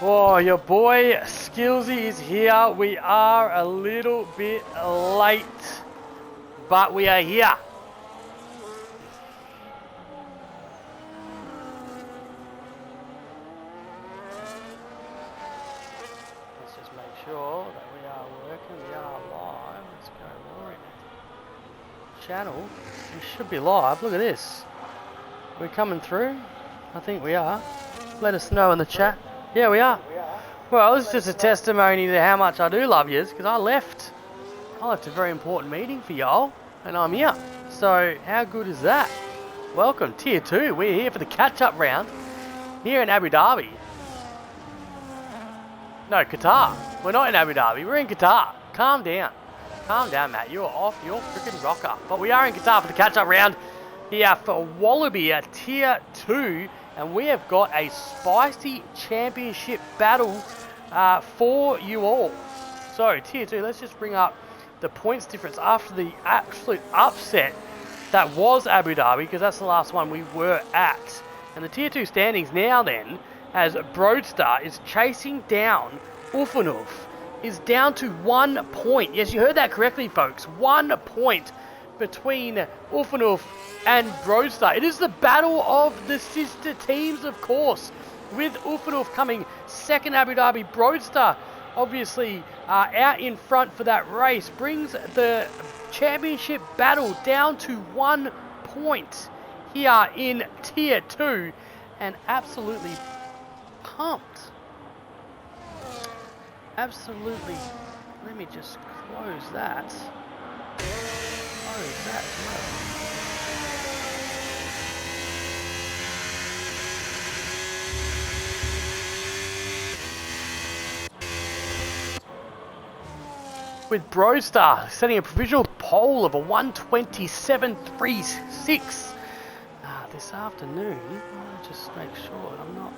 Oh, your boy Skillsy is here. We are a little bit late, but we are here. Let's just make sure that we are working. We are live. Let's go right. Channel. We should be live. Look at this. We're coming through. I think we are. Let us know in the chat. Yeah, we are. Well, this is just a testimony to how much I do love yous, because I left a very important meeting for y'all, and I'm here. So, how good is that? Welcome, Tier 2. We're here for the catch-up round here in Abu Dhabi. No, Qatar. We're not in Abu Dhabi. We're in Qatar. Calm down. Calm down, Matt. You're off your freaking rocker. But we are in Qatar for the catch-up round here for Wallaby at Tier 2. And we have got a spicy championship battle for you all. So, Tier 2, let's just bring up the points difference after the absolute upset that was Abu Dhabi, because that's the last one we were at. And the Tier 2 standings now then, as Broadstar is chasing down Ufanuf, is down to 1 point. Yes, you heard that correctly, folks. 1 point between Ufanuf and Broadstar. It is the battle of the sister teams, of course, with Ufanuf coming second Abu Dhabi. Broadstar obviously out in front for that race, brings the championship battle down to 1 point here in Tier 2, and absolutely pumped. Absolutely. Let me just close that. Close that as well. With Broadstar setting a provisional pole of a 127.36 this afternoon. I'll just make sure I'm not.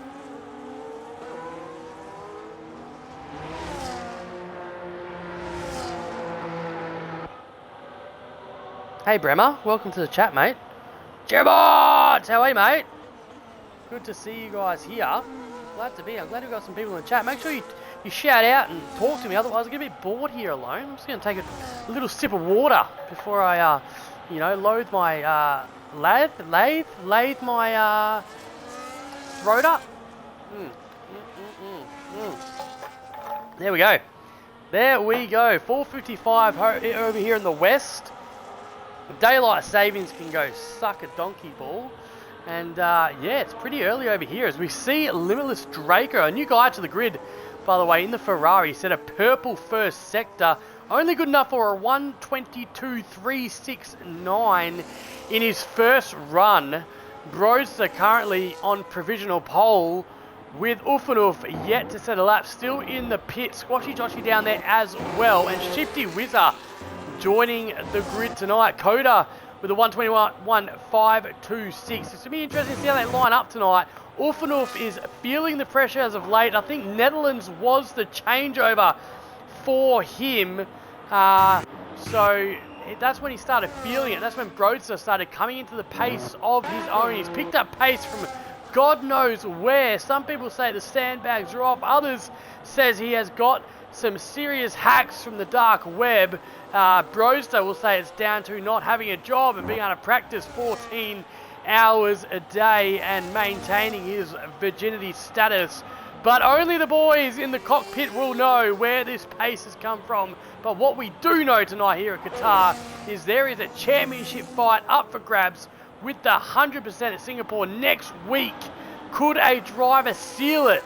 Hey Bremer, welcome to the chat, mate. Jeremot, how are you, mate? Good to see you guys here. Glad to be. I'm glad we've got some people in the chat. Make sure you shout out and talk to me, otherwise I get a bit bored here alone. I'm just going to take a little sip of water before I, load my lathe my throat up. There we go. There we go. 4:55 over here in the west. Daylight savings can go suck a donkey ball. And yeah, it's pretty early over here as we see Limitless Draco, a new guy to the grid, by the way, in the Ferrari, set a purple first sector, only good enough for a 122.369 in his first run. Broadstar currently on provisional pole, with Ufanuf yet to set a lap, still in the pit. Squashy Joshy down there as well, and Shifty Whizzer joining the grid tonight. Coda with a 121.526. It's going to be interesting to see how they line up tonight. Ufanuf is feeling the pressure as of late. I think Netherlands was the changeover for him. So that's when he started feeling it. That's when Broadstar started coming into the pace of his own. He's picked up pace from God knows where. Some people say the sandbags are off. Others says he has got some serious hacks from the dark web. Broadstar will say it's down to not having a job and being able to practice 14 hours a day and maintaining his virginity status. But only the boys in the cockpit will know where this pace has come from. But what we do know tonight here at Qatar is there is a championship fight up for grabs with the 100% at Singapore next week. Could a driver seal it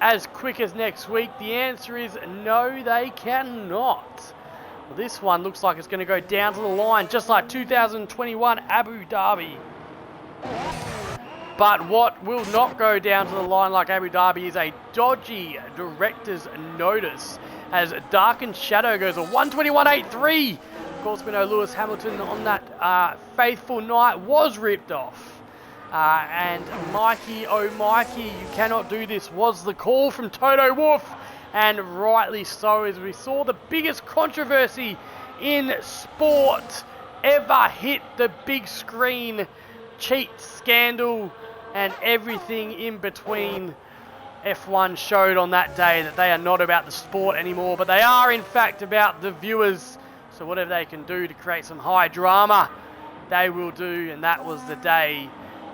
as quick as next week? The answer is no, they cannot. Well, this one looks like it's going to go down to the line, just like 2021 Abu Dhabi. But what will not go down to the line like Abu Dhabi is a dodgy director's notice, as Darkened Shadow goes a 121.83. Of course, we know Lewis Hamilton on that faithful night was ripped off. And Mikey, oh Mikey, you cannot do this, was the call from Toto Wolff. And rightly so, as we saw the biggest controversy in sport ever hit the big screen. Cheat scandal and everything in between. F1 showed on that day that they are not about the sport anymore, but they are in fact about the viewers. So whatever they can do to create some high drama, they will do, and that was the day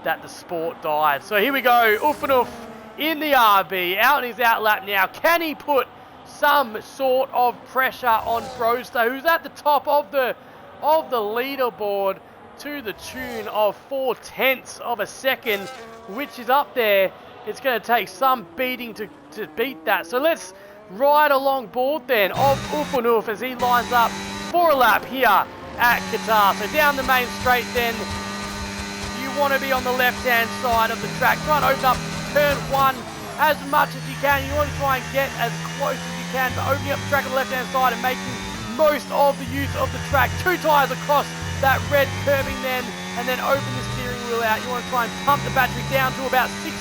that the sport died. So here we go, Uffanuf in the RB, out in his outlap now. Can he put some sort of pressure on Broster, who's at the top of the leaderboard to the tune of 0.4 of a second, which is up there. It's going to take some beating to beat that. So let's ride along board then of Uffanuf as he lines up for a lap here at Qatar. So down the main straight then, you want to be on the left-hand side of the track. Try and open up turn 1 as much as you can. You want to try and get as close as you can, but opening up the track on the left-hand side and making most of the use of the track. 2 tyres across that red curbing then, and then open the steering wheel out. You want to try and pump the battery down to about 60%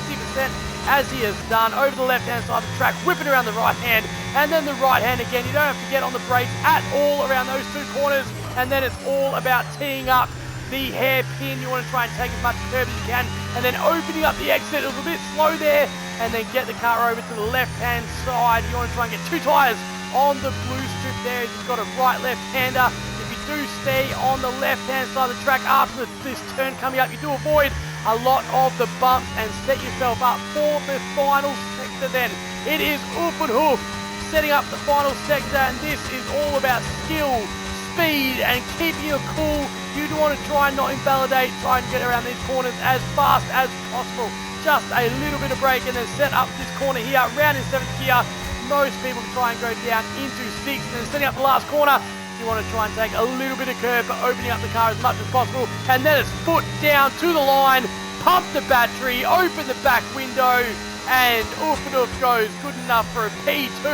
as he has done. Over the left-hand side of the track, whipping around the right hand, and then the right hand again. You don't have to get on the brakes at all around those 2 corners, and then it's all about teeing up the hairpin. You want to try and take as much curb as you can, and then opening up the exit. It was a bit slow there, and then get the car over to the left-hand side. You want to try and get 2 tyres on the blue strip there. You've got a right-left-hander. If you do stay on the left-hand side of the track after this turn coming up, you do avoid a lot of the bumps and set yourself up for the final sector then. It is Uffanuf setting up the final sector, and this is all about skill, speed, and keeping you cool. You do want to try and not invalidate, try and get around these corners as fast as possible. Just a little bit of brake and then set up this corner here, round in 7th gear. Most people can try and go down into 6th, and then setting up the last corner. You want to try and take a little bit of curve, but opening up the car as much as possible, and then it's foot down to the line, pump the battery, open the back window, and Uffanuf goes good enough for a P2,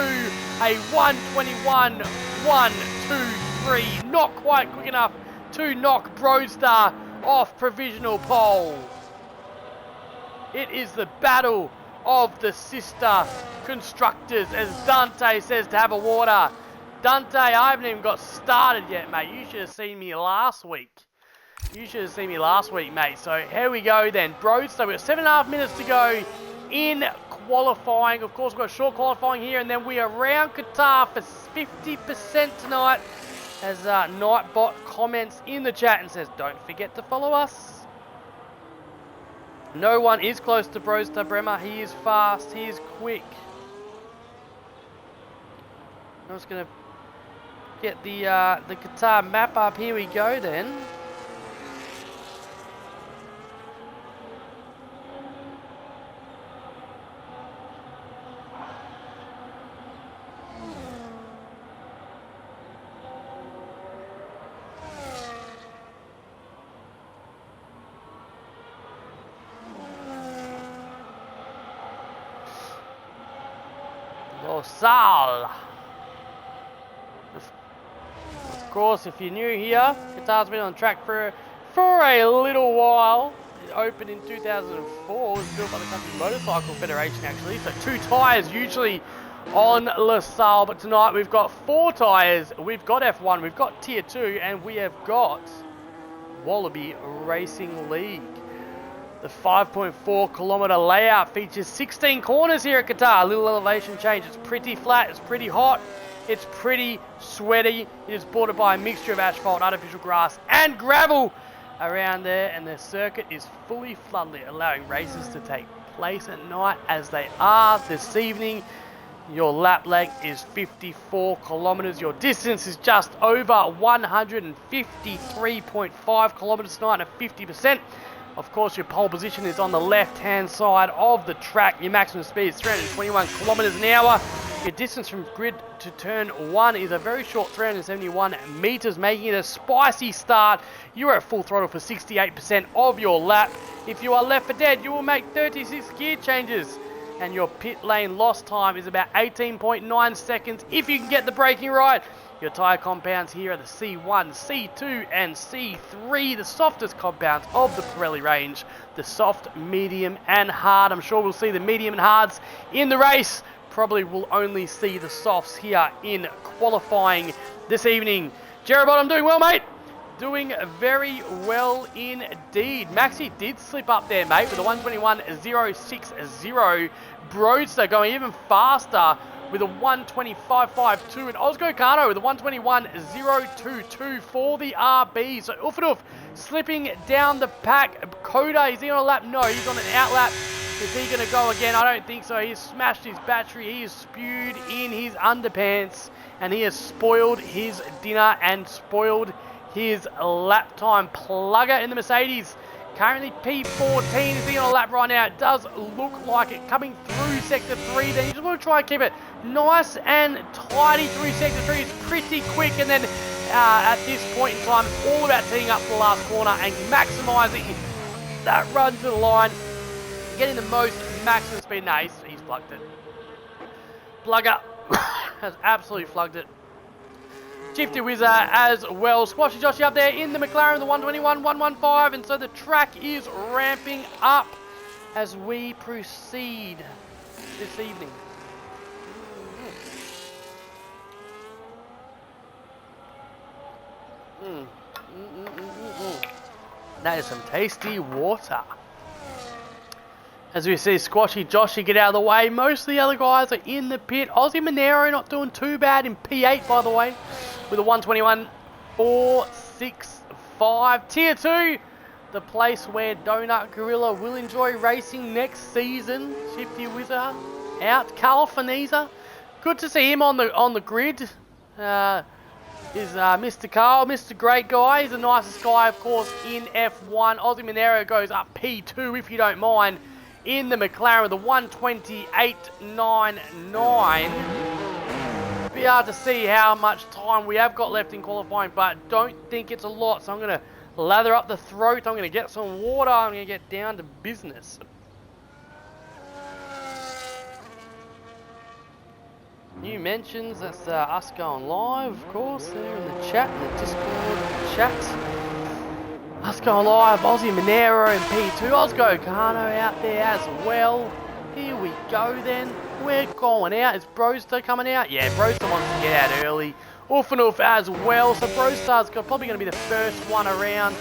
a 1:21.123, not quite quick enough to knock Broster off provisional pole. It is the battle of the sister constructors, as Dante says to have a water. Dante, I haven't even got started yet, mate. You should have seen me last week. Mate. So here we go then. Broster, we've got 7.5 minutes to go in qualifying. Of course, we've got short qualifying here, and then we are around Qatar for 50% tonight. As Nightbot comments in the chat and says, don't forget to follow us. No one is close to Broster, Bremer. He is fast. He is quick. I'm just going to get the Qatar map up. Here we go then. Losail. Of course, if you're new here, Qatar's been on track for a little while. It opened in 2004. It was built by the Country Motorcycle Federation, actually. So 2 tyres usually on Losail, but tonight we've got 4 tyres. We've got F1, we've got Tier 2, and we have got Wallaby Racing League. The 5.4 kilometre layout features 16 corners here at Qatar. A little elevation change. It's pretty flat, it's pretty hot, it's pretty sweaty. It is bordered by a mixture of asphalt, artificial grass and gravel around there, and the circuit is fully floodlit, allowing races to take place at night as they are this evening. Your lap length is 54 kilometres. Your distance is just over 153.5 kilometres tonight at 50%. Of course, your pole position is on the left-hand side of the track. Your maximum speed is 321 kilometres an hour. Your distance from grid to turn 1 is a very short 371 metres, making it a spicy start. You are at full throttle for 68% of your lap. If you are left for dead, you will make 36 gear changes. And your pit lane loss time is about 18.9 seconds if you can get the braking right. Your tyre compounds here are the C1, C2 and C3, the softest compounds of the Pirelli range. The soft, medium and hard. I'm sure we'll see the medium and hards in the race. Probably will only see the softs here in qualifying this evening. Jerobot, I'm doing well, mate. doing very well indeed. Maxi did slip up there, mate, with a 121.060. Broadster going even faster with a 125.52, and Osgo Kano with a 121.022 for the RB. So Uffanuf slipping down the pack. Coda, is he on a lap? No, he's on an out lap. Is he going to go again? I don't think so. He's smashed his battery. He has spewed in his underpants, and he has spoiled his dinner and spoiled his lap time. Plugger in the Mercedes. Currently P14 is being on a lap right now. It does look like it coming through Sector 3. Then you just want to try and keep it nice and tidy through Sector 3. It's pretty quick, and then at this point in time, it's all about teeing up for the last corner and maximising that run to the line, getting the most maximum speed. No, he's plugged it. Plugger has absolutely flugged it. Shifty Whizzer as well. Squashy Joshy up there in the McLaren, the 121.115, and so the track is ramping up as we proceed this evening. That is some tasty water. As we see Squashy Joshy get out of the way, most of the other guys are in the pit. Aussie Monero not doing too bad in P8, by the way, with a 121.465. Tier 2, the place where Donut Gorilla will enjoy racing next season. Shifty Whizzer out. Carl Fineza, good to see him on the grid. Is Mr. Carl, Mr. Great Guy. He's the nicest guy, of course, in F1. Aussie Monero goes up P2, if you don't mind, in the McLaren with a 128.99. Be hard to see how much time we have got left in qualifying, but don't think it's a lot. So I'm going to lather up the throat. I'm going to get some water. I'm going to get down to business. New mentions, that's us going live, of course, there in the chat, in the Discord chat. Us going live, Aussie Monero and P2, Osgo Kano out there as well. Here we go then, we're going out. Is Broster coming out? Yeah, Broster wants to get out early. Uffanuf as well, so Brostar's probably going to be the first one around.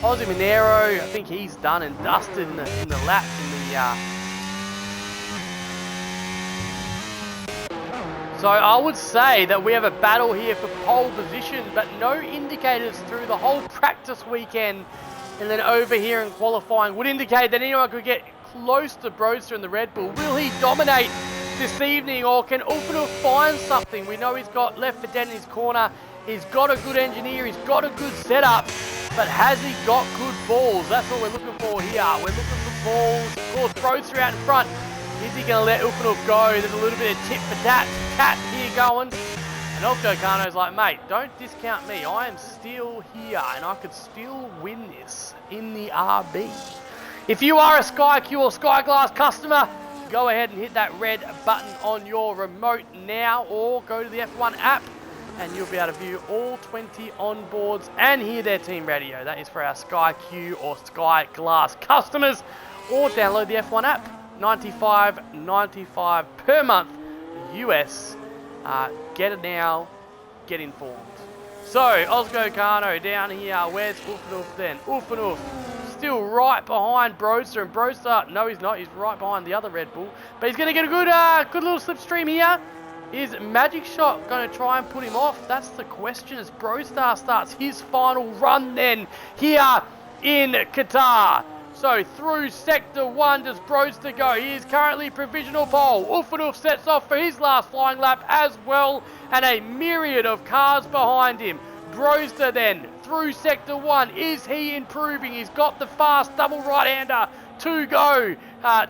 Aussie Monero, I think he's done and dusted in the laps in the... So I would say that we have a battle here for pole position, but no indicators through the whole practice weekend and then over here in qualifying would indicate that anyone could get close to Broster in the Red Bull. Will he dominate this evening, or can Uffanuf find something? We know he's got left for dead in his corner. He's got a good engineer. He's got a good setup, but has he got good balls? That's what we're looking for here. We're looking for balls. Of course, Broster out in front. Is he going to let Uffanuf go? There's a little bit of tit for tat here going. And Osgo Kano's like, mate, don't discount me. I am still here, and I could still win this in the RB. If you are a SkyQ or SkyGlass customer, go ahead and hit that red button on your remote now, or go to the F1 app, and you'll be able to view all 20 onboards and hear their team radio. That is for our SkyQ or SkyGlass customers, or download the F1 app. $95.95 per month US. Get it now, get informed. So Osgo Kano down here. Where's Uffanuf then? Uffanuf still right behind Broster, and Broster, no he's not, he's right behind the other Red Bull, but he's going to get a good little slipstream here. Is Magic Shot going to try and put him off? That's the question as Broster starts his final run then here in Qatar. So through Sector 1 does Broster go. He is currently provisional pole. Uffanuf sets off for his last flying lap as well, and a myriad of cars behind him. Broster then through Sector 1. Is he improving? He's got the fast double right-hander to go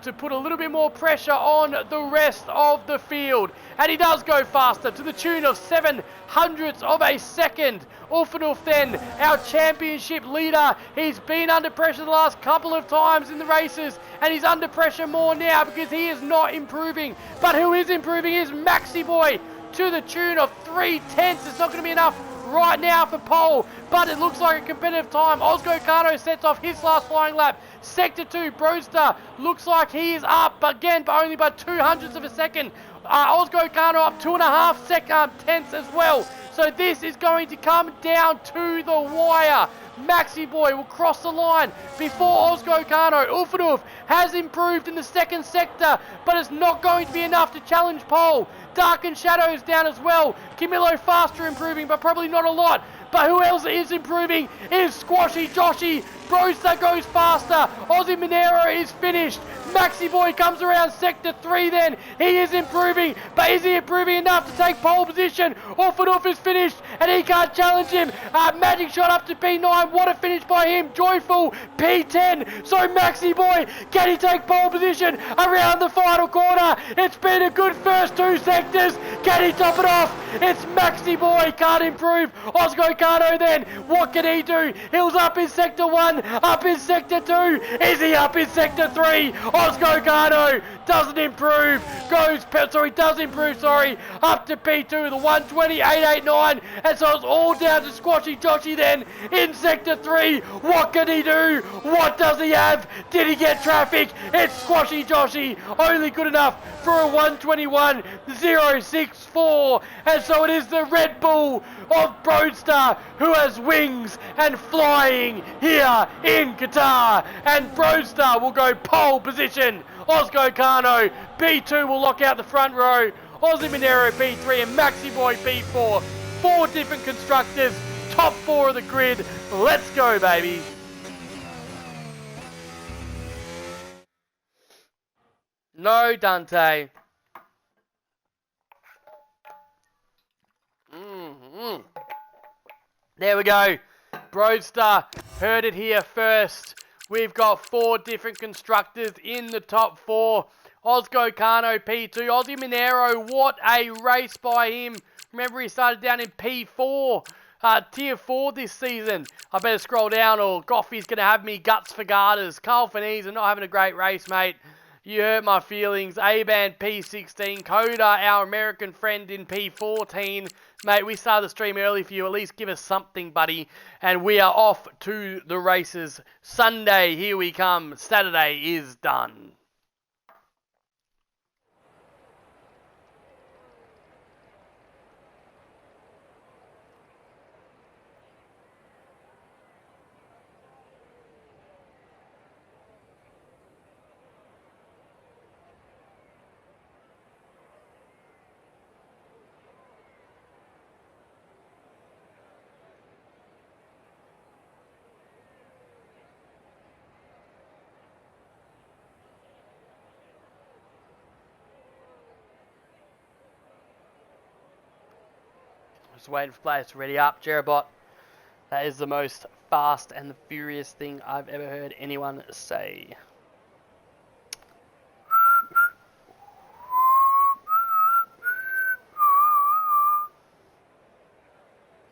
to put a little bit more pressure on the rest of the field. And he does go faster to the tune of 0.07 of a second. Uffanuf then, our championship leader. He's been under pressure the last couple of times in the races, and he's under pressure more now because he is not improving. But who is improving is Maxi Boy to the tune of 0.3. It's not going to be enough right now for pole, but it looks like a competitive time. Osgo Kano sets off his last flying lap. Sector 2, Broster looks like he is up again, but only by 0.02 of a second. Osgo Kano up 2.5 tenths as well. So this is going to come down to the wire. Maxi Boy will cross the line before Ozgo Kano. Ufanuf has improved in the second sector, but it's not going to be enough to challenge pole. Dark and Shadows down as well. Camilo faster improving, but probably not a lot. But who else is improving is Squashy Joshy. Broster goes faster. Ozzy Monero is finished. Maxi Boy comes around sector 3 then. He is improving, but is he improving enough to take pole position? Orphanoof is finished, and he can't challenge him. Magic shot up to P9. What a finish by him. Joyful P10. So Maxi Boy, can he take pole position around the final corner? It's been a good first 2 sectors. Can he top it off? It's Maxi Boy. Can't improve. Ozgo Kano then. What can he do? Hills up in sector 1. Up in sector 2. Is he up in sector 3? Ozgo Kano doesn't improve. Does improve, up to P2, the 120.889. And so it's all down to Squashy Joshy then in sector 3. What can he do? What does he have? Did he get traffic? It's Squashy Joshy, only good enough for a 121.064. And so it is the Red Bull of Broadstar who has wings and flying here in Qatar. And Broadstar will go pole position. Ozgo Kano, B2 will lock out the front row. Ozzy Monero B3 and Maxi Boy B4. 4 different constructors, top 4 of the grid. Let's go, baby. No, Dante. There we go. Broadstar heard it here first. We've got 4 different constructors in the top 4. Ozgo Kano P2. Ozzy Monero, what a race by him. Remember, he started down in P4. Tier 4 this season. I better scroll down or Goffy's going to have me guts for garters. Carl Finese are not having a great race, mate. You hurt my feelings. A-Band P16. Coda, our American friend, in P14. Mate, we started the stream early for you. At least give us something, buddy. And we are off to the races. Sunday, here we come. Saturday is done. Just waiting for players to ready up. Jerabot, that is the most fast and the furious thing I've ever heard anyone say.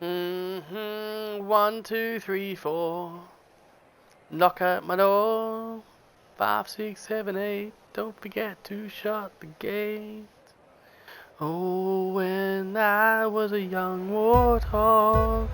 One, two, three, four. Knock at my door. 5, 6, 7, 8. Don't forget to shut the gate. Oh, when I was a young warthog.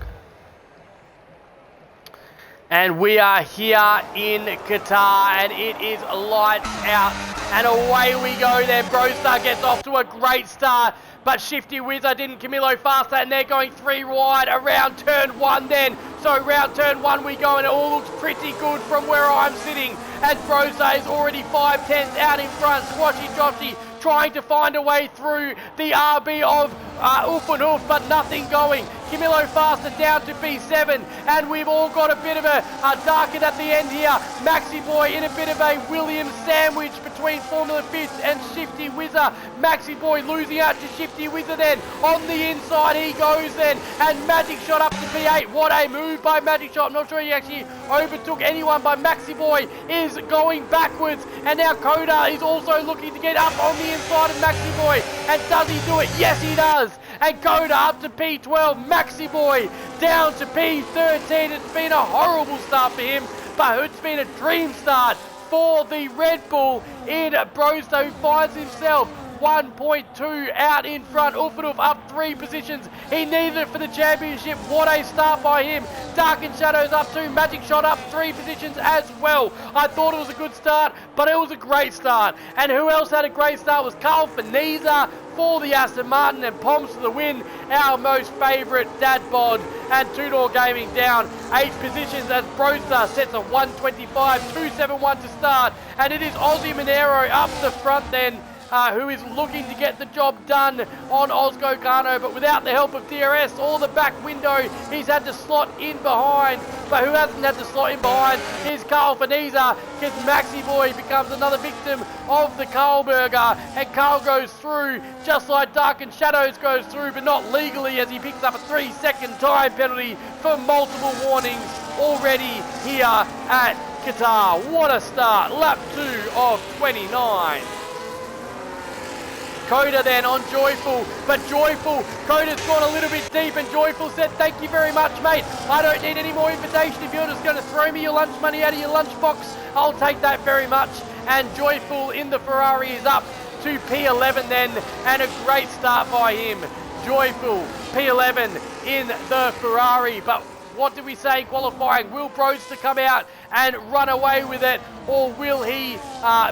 And we are here in Qatar, and it is lights out, and away we go then. Broadstar gets off to a great start, but Shifty Wizard didn't Camilo faster, and they're going 3 wide around turn 1 then. So round turn 1 we go, and it all looks pretty good from where I'm sitting, as Broadstar is already 5 tenths out in front. Squashy Joshy trying to find a way through the RB of Ufanoof, but nothing going. Camilo faster down to B7, and we've all got a bit of a darken at the end here. Maxi Boy in a bit of a Williams sandwich between Formula Fitz and Shifty Wizard. Maxi Boy losing out to Shifty Wizard then. On the inside he goes then, and Magic Shot up to P8. What a move by Magic Shot. I'm not sure he actually overtook anyone, but Maxi Boy is going backwards, and now Coda is also looking to get up on the inside of Maxi Boy. And does he do it? Yes, he does. And Coda up to P12. Maxi Boy down to P13. It's been a horrible start for him, but it's been a dream start for the Red Bull in Broadstar, who finds himself 1.2 out in front. Ufanoof up 3 positions. He needed it for the championship. What a start by him. Dark and Shadows up 2. Magic Shot up 3 positions as well. I thought it was a good start, but it was a great start. And who else had a great start was Carl Finese. for the Aston Martin, and Poms to the win, our most favourite dad bod, and Two-Door Gaming down 8 positions as Broster sets a 125, 271 to start, and it is Aussie Monero up the front then, who is looking to get the job done on Ozgo Gano, but without the help of DRS or the back window, he's had to slot in behind. But who hasn't had to slot in behind is Carl Faniza, because Maxi Boy becomes another victim of the Carl Burger, and Carl goes through just like Dark and Shadows goes through, but not legally, as he picks up a 3-second time penalty for multiple warnings already here at Qatar. What a start, lap 2 of 29. Coda then on Joyful, but Joyful, Coda's gone a little bit deep, and Joyful said, thank you very much, mate. I don't need any more invitation. If you're just going to throw me your lunch money out of your lunchbox, I'll take that very much. And Joyful in the Ferrari is up to P11 then, and a great start by him. Joyful, P11 in the Ferrari, but what did we say in qualifying? Will Broster come out and run away with it, or will he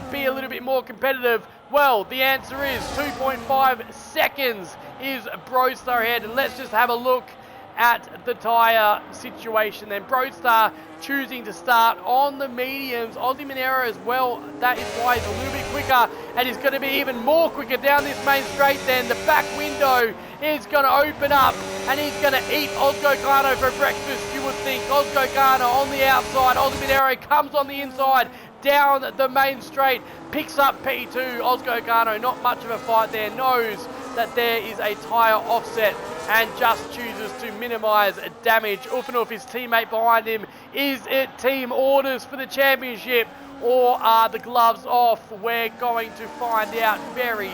be a little bit more competitive? Well, the answer is 2.5 seconds is Broster ahead, and let's just have a look at the tyre situation then. Broster choosing to start on the mediums. Aussie Monero as well, that is why he's a little bit quicker, and he's going to be even more quicker down this main straight then. The back window is going to open up, and he's going to eat Ozgo Gano for breakfast, you would think. Ozgo Gano on the outside, Aussie Monero comes on the inside, down the main straight, picks up P2. Ozgo Gano, not much of a fight there, knows that there is a tyre offset and just chooses to minimise damage. Ufanuf, his teammate behind him. Is it team orders for the championship, or are the gloves off? We're going to find out very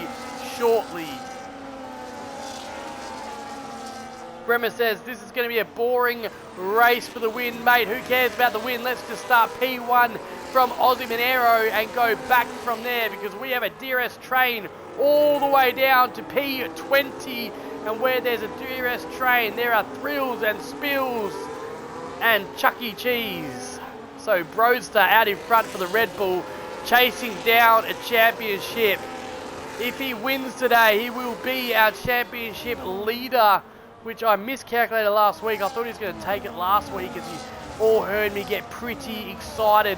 shortly. Bremer says, this is going to be a boring race for the win, mate. Who cares about the win? Let's just start P1 from Aussie Monero and go back from there, because we have a DRS train all the way down to P20, and where there's a DRS train, there are thrills and spills and Chuck E. Cheese. So Broster out in front for the Red Bull, chasing down a championship. If he wins today, he will be our championship leader, which I miscalculated last week. I thought he was going to take it last week, as you all heard me get pretty excited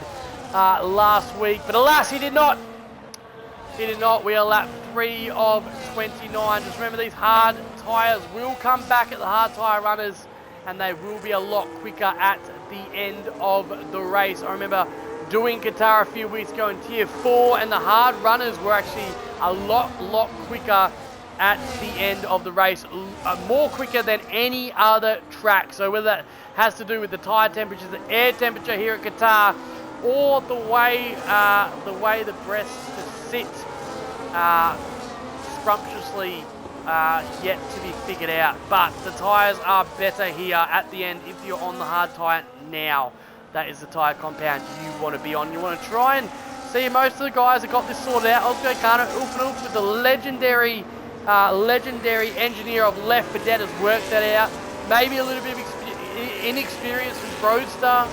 last week. But alas, he did not. He did not. We are lap 3 of 29. Just remember, these hard tyres will come back at the hard tyre runners, and they will be a lot quicker at the end of the race. I remember doing Qatar a few weeks ago in Tier 4, and the hard runners were actually a lot quicker at the end of the race, more quicker than any other track. So whether that has to do with the tyre temperature, the air temperature here at Qatar, or the way the breasts sit scrumptiously, yet to be figured out. But the tyres are better here at the end if you're on the hard tyre now. That is the tyre compound you want to be on. You want to try and see, most of the guys have got this sorted out. Ozgo Gano, Ufanuf with the legendary engineer of Left 4 Dead has worked that out. Maybe a little bit of inexperience from Broster,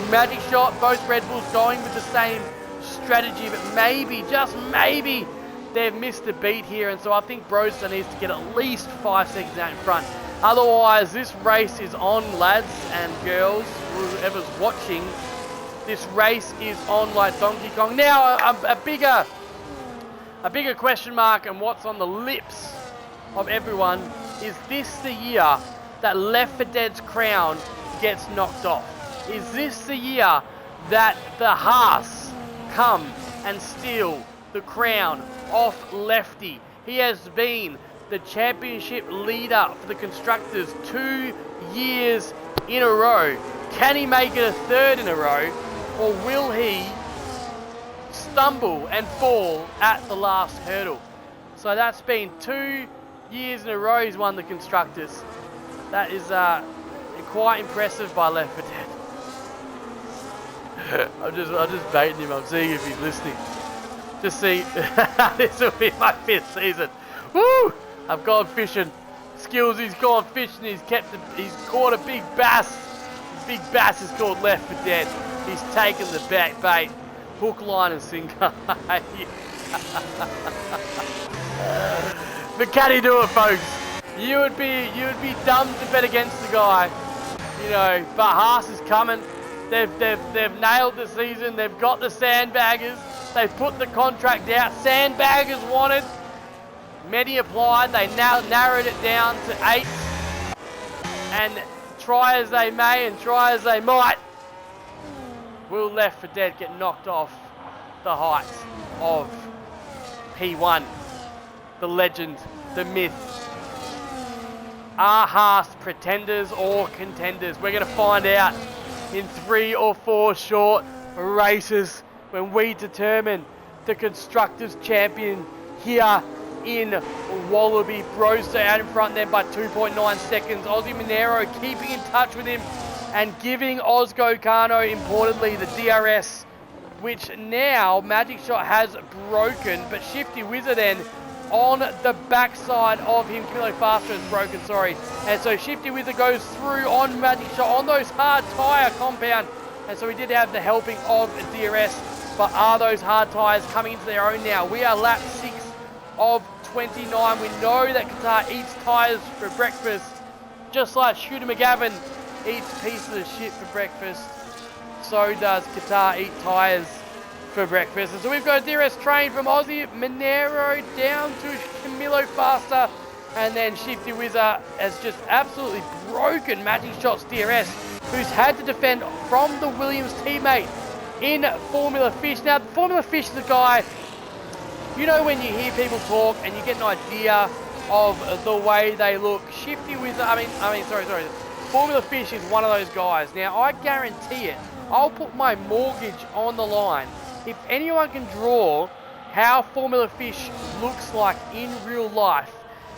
Magic Shot, both Red Bulls going with the same strategy, but maybe, just maybe, they've missed a beat here, and so I think Broster needs to get at least 5 seconds out in front. Otherwise, this race is on, lads and girls, whoever's watching. This race is on like Donkey Kong. Now, a bigger question mark, and what's on the lips of everyone, is this the year that Left 4 Dead's crown gets knocked off? Is this the year that the Haas come and steal the crown off Lefty? He has been the championship leader for the constructors 2 years in a row. Can he make it a third in a row, or will he stumble and fall at the last hurdle? So that's been 2 years in a row he's won the constructors. That is quite impressive by Left 4 Dead. I'm just baiting him. I'm seeing if he's listening. Just see, this will be my 5th season. Woo! I've gone fishing. Skillsy's gone fishing. He's caught a big bass. The big bass is called Left 4 Dead. He's taken the back bait, hook, line, and sinker. But But can he do it, folks? You would be dumb to bet against the guy, you know. But Haas is coming. They've nailed the season. They've got the sandbaggers. They've put the contract out. Sandbaggers wanted. Many applied. They now narrowed it down to 8. And try as they may and try as they might, Will Left for Dead get knocked off the heights of P1. The legend, the myth. Are Haas pretenders or contenders? We're going to find out in 3 or 4 short races when we determine the Constructors' Champion here in Wallaby. Broster out in front then by 2.9 seconds. Aussie Monero keeping in touch with him and giving Ozgo Kano, importantly, the DRS, which now Magic Shot has broken, but Shifty Wizard then on the backside of him. Camilo Faster is broken, sorry. And so Shifty Wizard goes through on Magic Shot on those hard tyre compound. And so we did have the helping of DRS, but are those hard tyres coming into their own now? We are lap 6 of 29. We know that Qatar eats tyres for breakfast, just like Shooter McGavin eats pieces of shit for breakfast. So does Qatar eat tyres for breakfast. And so we've got a DRS train from Aussie Monero down to Camilo Faster, and then Shifty Wizard has just absolutely broken Magic Shot's DRS, who's had to defend from the Williams teammate in Formula Fish. Now, Formula Fish is a guy, you know, when you hear people talk and you get an idea of the way they look. Shifty Wizard, sorry. Formula Fish is one of those guys. Now, I guarantee it, I'll put my mortgage on the line. If anyone can draw how Formula Fish looks like in real life,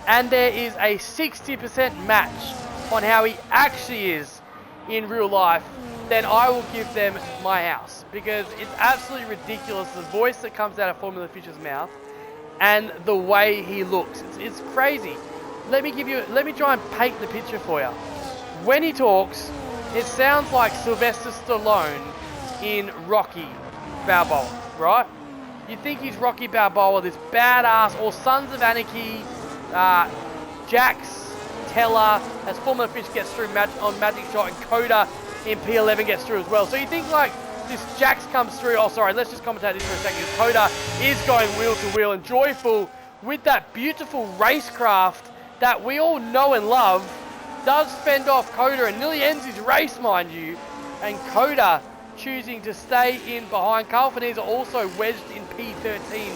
and there is a 60% match on how he actually is in real life, then I will give them my house. Because it's absolutely ridiculous, the voice that comes out of Formula Fish's mouth and the way he looks. It's crazy. Let me try and paint the picture for you. When he talks, it sounds like Sylvester Stallone in Rocky Balboa, right? You think he's Rocky Balboa, this badass, or Sons of Anarchy, Jax, Teller, as Formula Fish gets through on Magic Shot, and Coda in P11 gets through as well. So you think like this Jax comes through, oh sorry, let's just commentate this for a second. Coda is going wheel to wheel and joyful with that beautiful racecraft that we all know and love. Does fend off Coda and nearly ends his race, mind you. And Coda choosing to stay in behind. Carl Finese also wedged in P13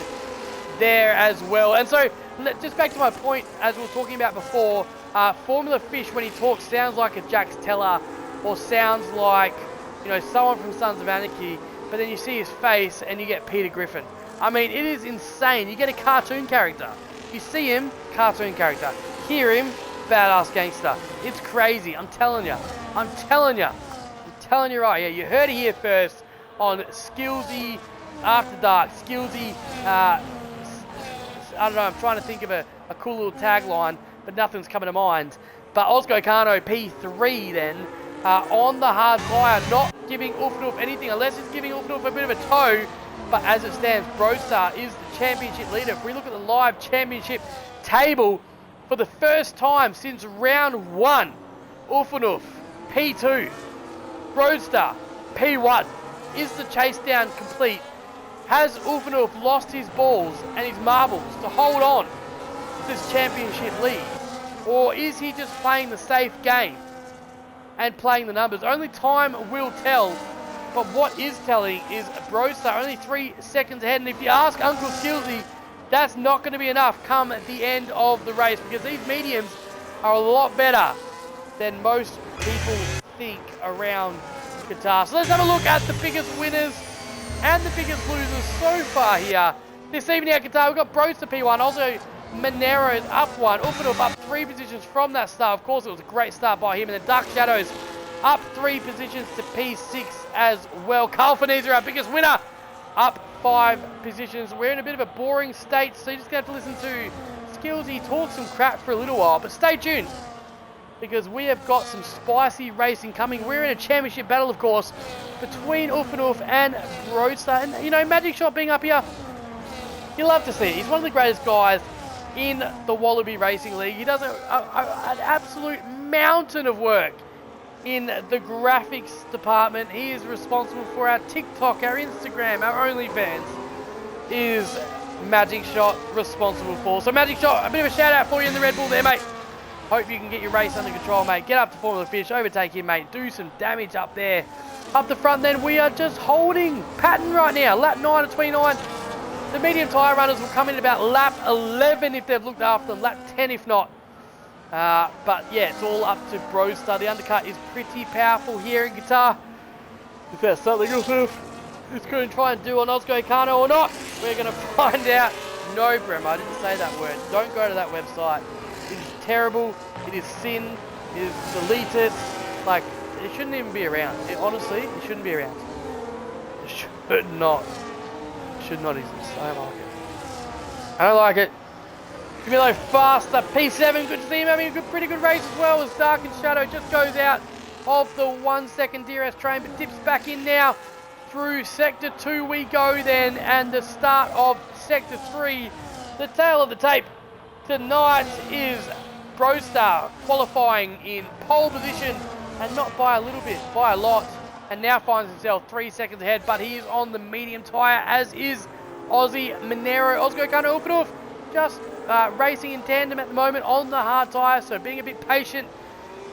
there as well. And so, just back to my point, as we were talking about before, Formula Fish, when he talks, sounds like a Jax Teller, or sounds like, you know, someone from Sons of Anarchy, but then you see his face and you get Peter Griffin. I mean, it is insane. You get a cartoon character. You see him, cartoon character. Hear him, badass gangster. It's crazy. I'm telling you right. Yeah, you heard it here first on Skillsy After Dark. Skillsy, I don't know, I'm trying to think of a cool little tagline, but nothing's coming to mind. But Ozgo Kano P3 then, on the hard tyre, not giving Ulfanulf anything, unless it's giving Ulfanulf a bit of a toe. But as it stands, Brostar is the championship leader. If we look at the live championship table, for the first time since round 1, Ulfanulf P2, Roadster P1. Is the chase down complete? Has Ulfanulf lost his balls and his marbles to hold on to this championship lead? Or is he just playing the safe game and playing the numbers? Only time will tell. But what is telling is Brostar only 3 seconds ahead. And if you ask Uncle Skillsy, that's not going to be enough come at the end of the race, because these mediums are a lot better than most people think around Qatar. So let's have a look at the biggest winners and the biggest losers so far here this evening at Qatar. We've got Brostar P1, also Monero is up 1, Ulfanulf up 3 positions from that start. Of course, it was a great start by him. And then Dark Shadows up 3 positions to P6 as well. Carl Finese, our biggest winner, up 5 positions. We're in a bit of a boring state, so you're just going to have to listen to Skillsy talk some crap for a little while. But stay tuned, because we have got some spicy racing coming. We're in a championship battle, of course, between Ulfanulf and Brostar. And, you know, Magic Shot being up here, you love to see it. He's one of the greatest guys in the Wallaby Racing League. He does an absolute mountain of work in the graphics department. He is responsible for our TikTok, our Instagram, our OnlyFans is Magic Shot responsible for. So Magic Shot, a bit of a shout out for you in the Red Bull there, mate. Hope you can get your race under control, mate. Get up to Formula Fish, overtake him, mate. Do some damage up there. Up the front then, we are just holding Patton right now. Lap 9 of 29. The medium tyre runners will come in about lap 11 if they've looked after them. Lap 10 if not. But yeah, it's all up to Brostar. The undercut is pretty powerful here in Qatar. If that's something it's going to try and do on Ozgo Kano or not, we're going to find out. No, Brem, I didn't say that word. Don't go to that website. It is terrible. It is sin. It is deleted. Like, it shouldn't even be around. Honestly, it shouldn't be around. It should not. It should not exist. I don't like it. I don't like it. Camilo faster. P7, good to see him having a pretty good race as well as Dark and Shadow just goes out of the 1 second DRS train but dips back in now. Through Sector 2 we go then, and the start of Sector 3. The tail of the tape tonight is Brostar qualifying in pole position, and not by a little bit, by a lot, and now finds himself 3 seconds ahead, but he is on the medium tyre, as is Aussie Monero. Ozgo Kano Ufanov just racing in tandem at the moment on the hard tyre, so being a bit patient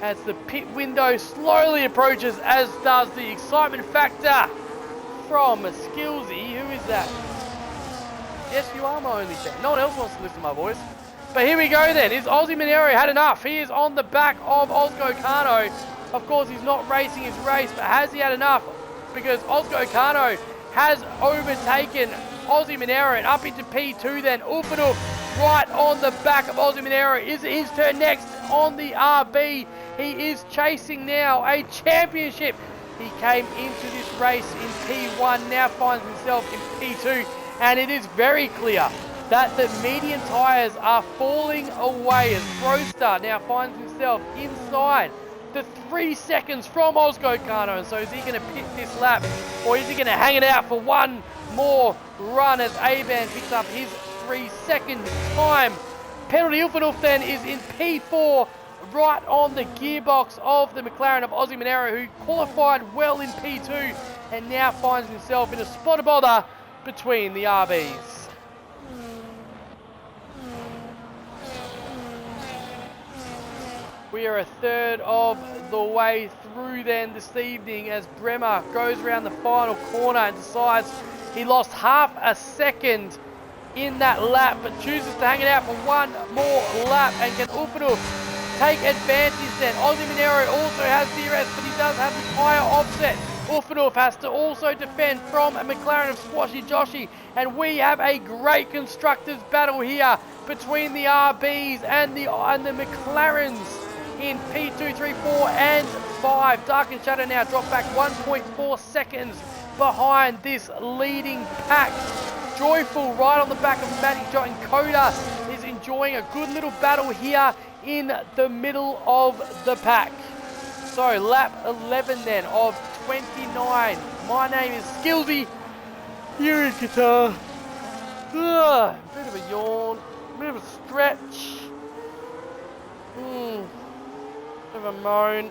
as the pit window slowly approaches, as does the excitement factor from Skillsy. Who is that? Yes, you are my only fan. No one else wants to listen to my voice. But here we go then. Is Aussie Monero had enough? He is on the back of Ozgo Kano. Of course, he's not racing his race, but has he had enough? Because Ozgo Kano has overtaken Aussie Monero and up into P2 then. Ufanov right on the back of Aussie Monero. Is it his turn next on the RB? He is chasing now a championship. He came into this race in P1, now finds himself in P2, and it is very clear that the medium tyres are falling away as Brostar now finds himself inside the 3 seconds from Ozgo Kano. And so is he going to pit this lap, or is he going to hang it out for one more run as Aban picks up his 3 second time? Penalty Ufanov then is in P4, right on the gearbox of the McLaren of Aussie Monero, who qualified well in P2 and now finds himself in a spot of bother between the RBs. We are a third of the way through then this evening as Bremer goes around the final corner and decides he lost half a second in that lap, but chooses to hang it out for one more lap. And can Ufanov take advantage then? Aussie Monero also has DRS, but he does have the tyre offset. Ufanov has to also defend from a McLaren of Squashy Joshy, and we have a great constructors battle here between the RBs and the McLarens in P2, 3, 4 and 5. Dark and Shadow now drop back 1.4 seconds behind this leading pack. Joyful right on the back of Magic Shot, and Coda is enjoying a good little battle here in the middle of the pack. So lap 11 then of 29. My name is Skillsy here in Qatar. Bit of a yawn, bit of a stretch, bit of a moan.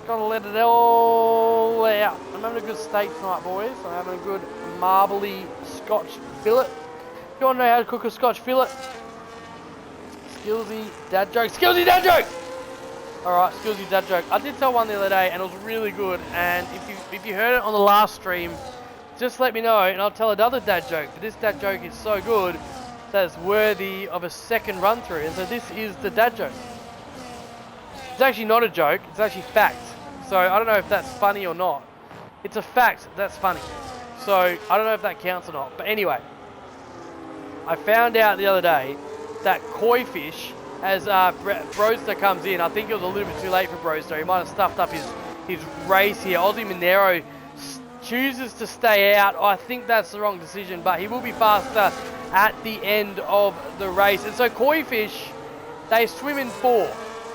Gotta let it all out. I'm having a good steak tonight, boys. I'm having a good marbly Scotch fillet. If you want to know how to cook a Scotch fillet, Skillsy dad joke. Skillsy dad joke! Alright, Skillsy dad joke. I did tell one the other day and it was really good, and if you heard it on the last stream, just let me know and I'll tell another dad joke. But this dad joke is so good that it's worthy of a second run through, and so this is the dad joke. It's actually not a joke, it's actually fact. So I don't know if that's funny or not. It's a fact that's funny. So I don't know if that counts or not. But anyway, I found out the other day that koi fish, as Brostar comes in, I think it was a little bit too late for Brostar. He might have stuffed up his race here. Aussie Monero chooses to stay out. I think that's the wrong decision, but he will be faster at the end of the race. And so koi fish, they swim in 4.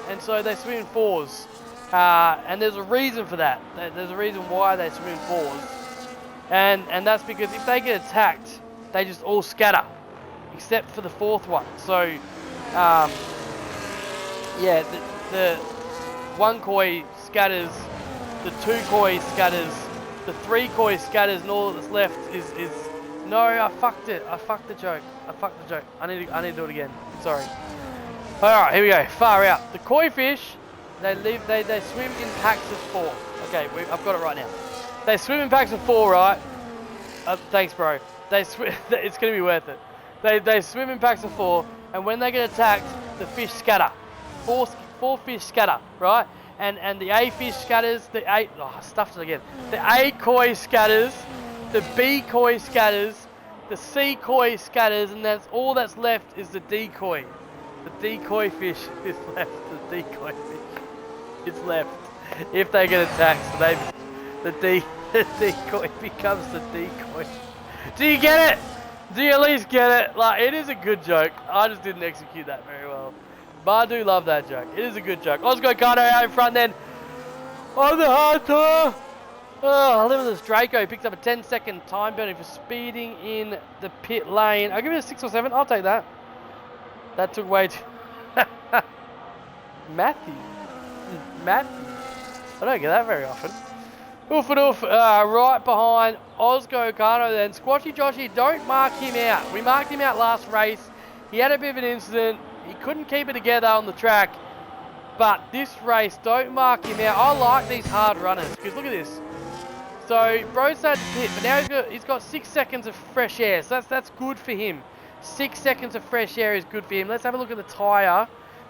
And so they swim in 4s. And there's a reason for that. There's a reason why they swim in 4s. And that's because if they get attacked, they just all scatter, except for the 4th one. So Yeah, the one koi scatters, the two koi scatters, the three koi scatters, and all that's left is no, I fucked it. I fucked the joke. I need to do it again. Sorry. Alright, here we go. Far out. The koi fish, they swim in packs of 4. Okay, I've got it right now. They swim in packs of 4, right? Thanks, bro. It's gonna be worth it. They swim in packs of 4, and when they get attacked, the fish scatter. Four fish scatter, right? And the A fish scatters, I stuffed it again. The A koi scatters, the B koi scatters, the C koi scatters, and that's all that's left is the decoy. The decoy fish is left. The decoy fish is left. If they get attacked, so the decoy becomes the decoy. Do you get it? Do you at least get it? Like, it is a good joke. I just didn't execute that very well. But I do love that joke. It is a good joke. Osgo Kano out in front then. On the hard tire. Oh, Limitless Draco picks up a 10-second time penalty for speeding in the pit lane. I'll give it a 6 or 7. I'll take that. That took way too... Matthew. I don't get that very often. Oof and oof. Right behind Osgo Kano then. Squashy Joshy, don't mark him out. We marked him out last race. He had a bit of an incident. He couldn't keep it together on the track. But this race, don't mark him out. I like these hard runners, because look at this. So, Bro's started to pit, but now he's got 6 seconds of fresh air. So that's good for him. 6 seconds of fresh air is good for him. Let's have a look at the tyre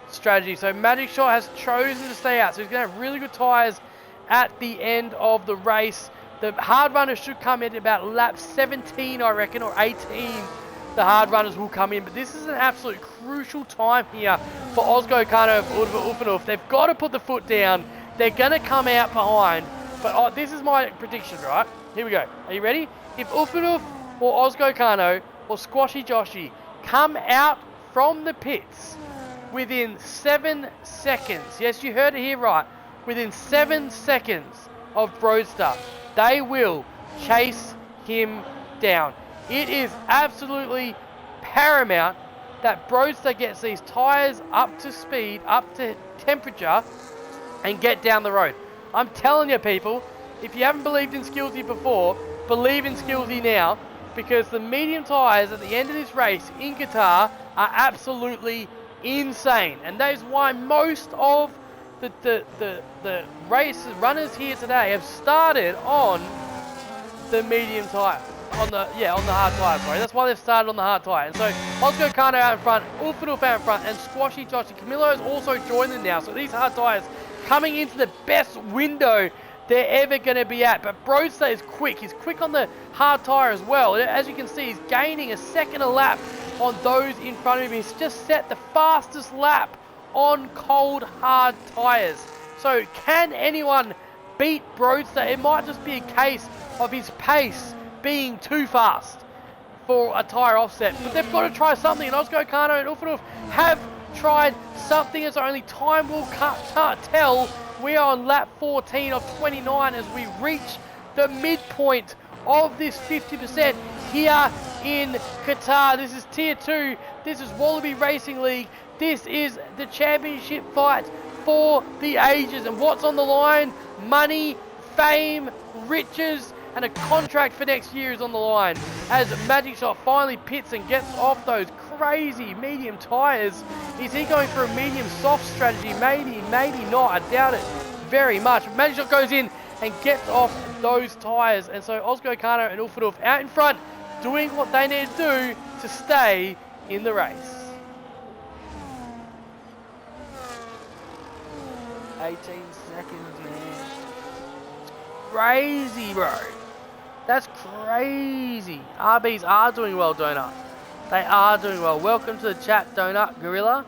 strategy. So, Magic Shot has chosen to stay out. So, he's going to have really good tyres at the end of the race. The hard runners should come in about lap 17, I reckon, or 18. The hard runners will come in, but this is an absolute crucial time here for Osgo Kano of Ufanuf. They've got to put the foot down. They're going to come out behind, but this is my prediction, right? Here we go. Are you ready? If Ufanuf or Osgo Kano or Squashy Joshy come out from the pits within 7 seconds, yes, you heard it here right, within 7 seconds of Broadster, they will chase him down. It is absolutely paramount that Broadster gets these tyres up to speed, up to temperature, and get down the road. I'm telling you, people, if you haven't believed in Skillsy before, believe in Skillsy now, because the medium tyres at the end of this race in Qatar are absolutely insane. And that is why most of the runners here today have started on the medium tyre. On the hard tyre, sorry. That's why they've started on the hard tyre. And so, Osgo Kano out in front, Ulfanuf out in front, and Squashy Joshy. Camilo has also joined them now. So these hard tyres coming into the best window they're ever going to be at. But Broadster is quick. He's quick on the hard tyre as well. As you can see, he's gaining a second a lap on those in front of him. He's just set the fastest lap on cold, hard tyres. So can anyone beat Broadster? It might just be a case of his pace being too fast for a tyre offset, but they've got to try something, and Osgo Kano and Ufanuf have tried something, as only time will tell. We are on lap 14 of 29 as we reach the midpoint of this 50% here in Qatar. This is Tier 2, this is Wallaby Racing League, this is the championship fight for the ages, and what's on the line? Money, fame, riches, and a contract for next year is on the line. As Magic Shot finally pits and gets off those crazy medium tyres. Is he going for a medium soft strategy? Maybe, maybe not. I doubt it very much. Magic Shot goes in and gets off those tyres. And so Osgo Kano and Ulfanuf out in front doing what they need to do to stay in the race. 18 seconds, man. Crazy, bro. That's crazy. RBs are doing well, Donut. They are doing well. Welcome to the chat, Donut Gorilla.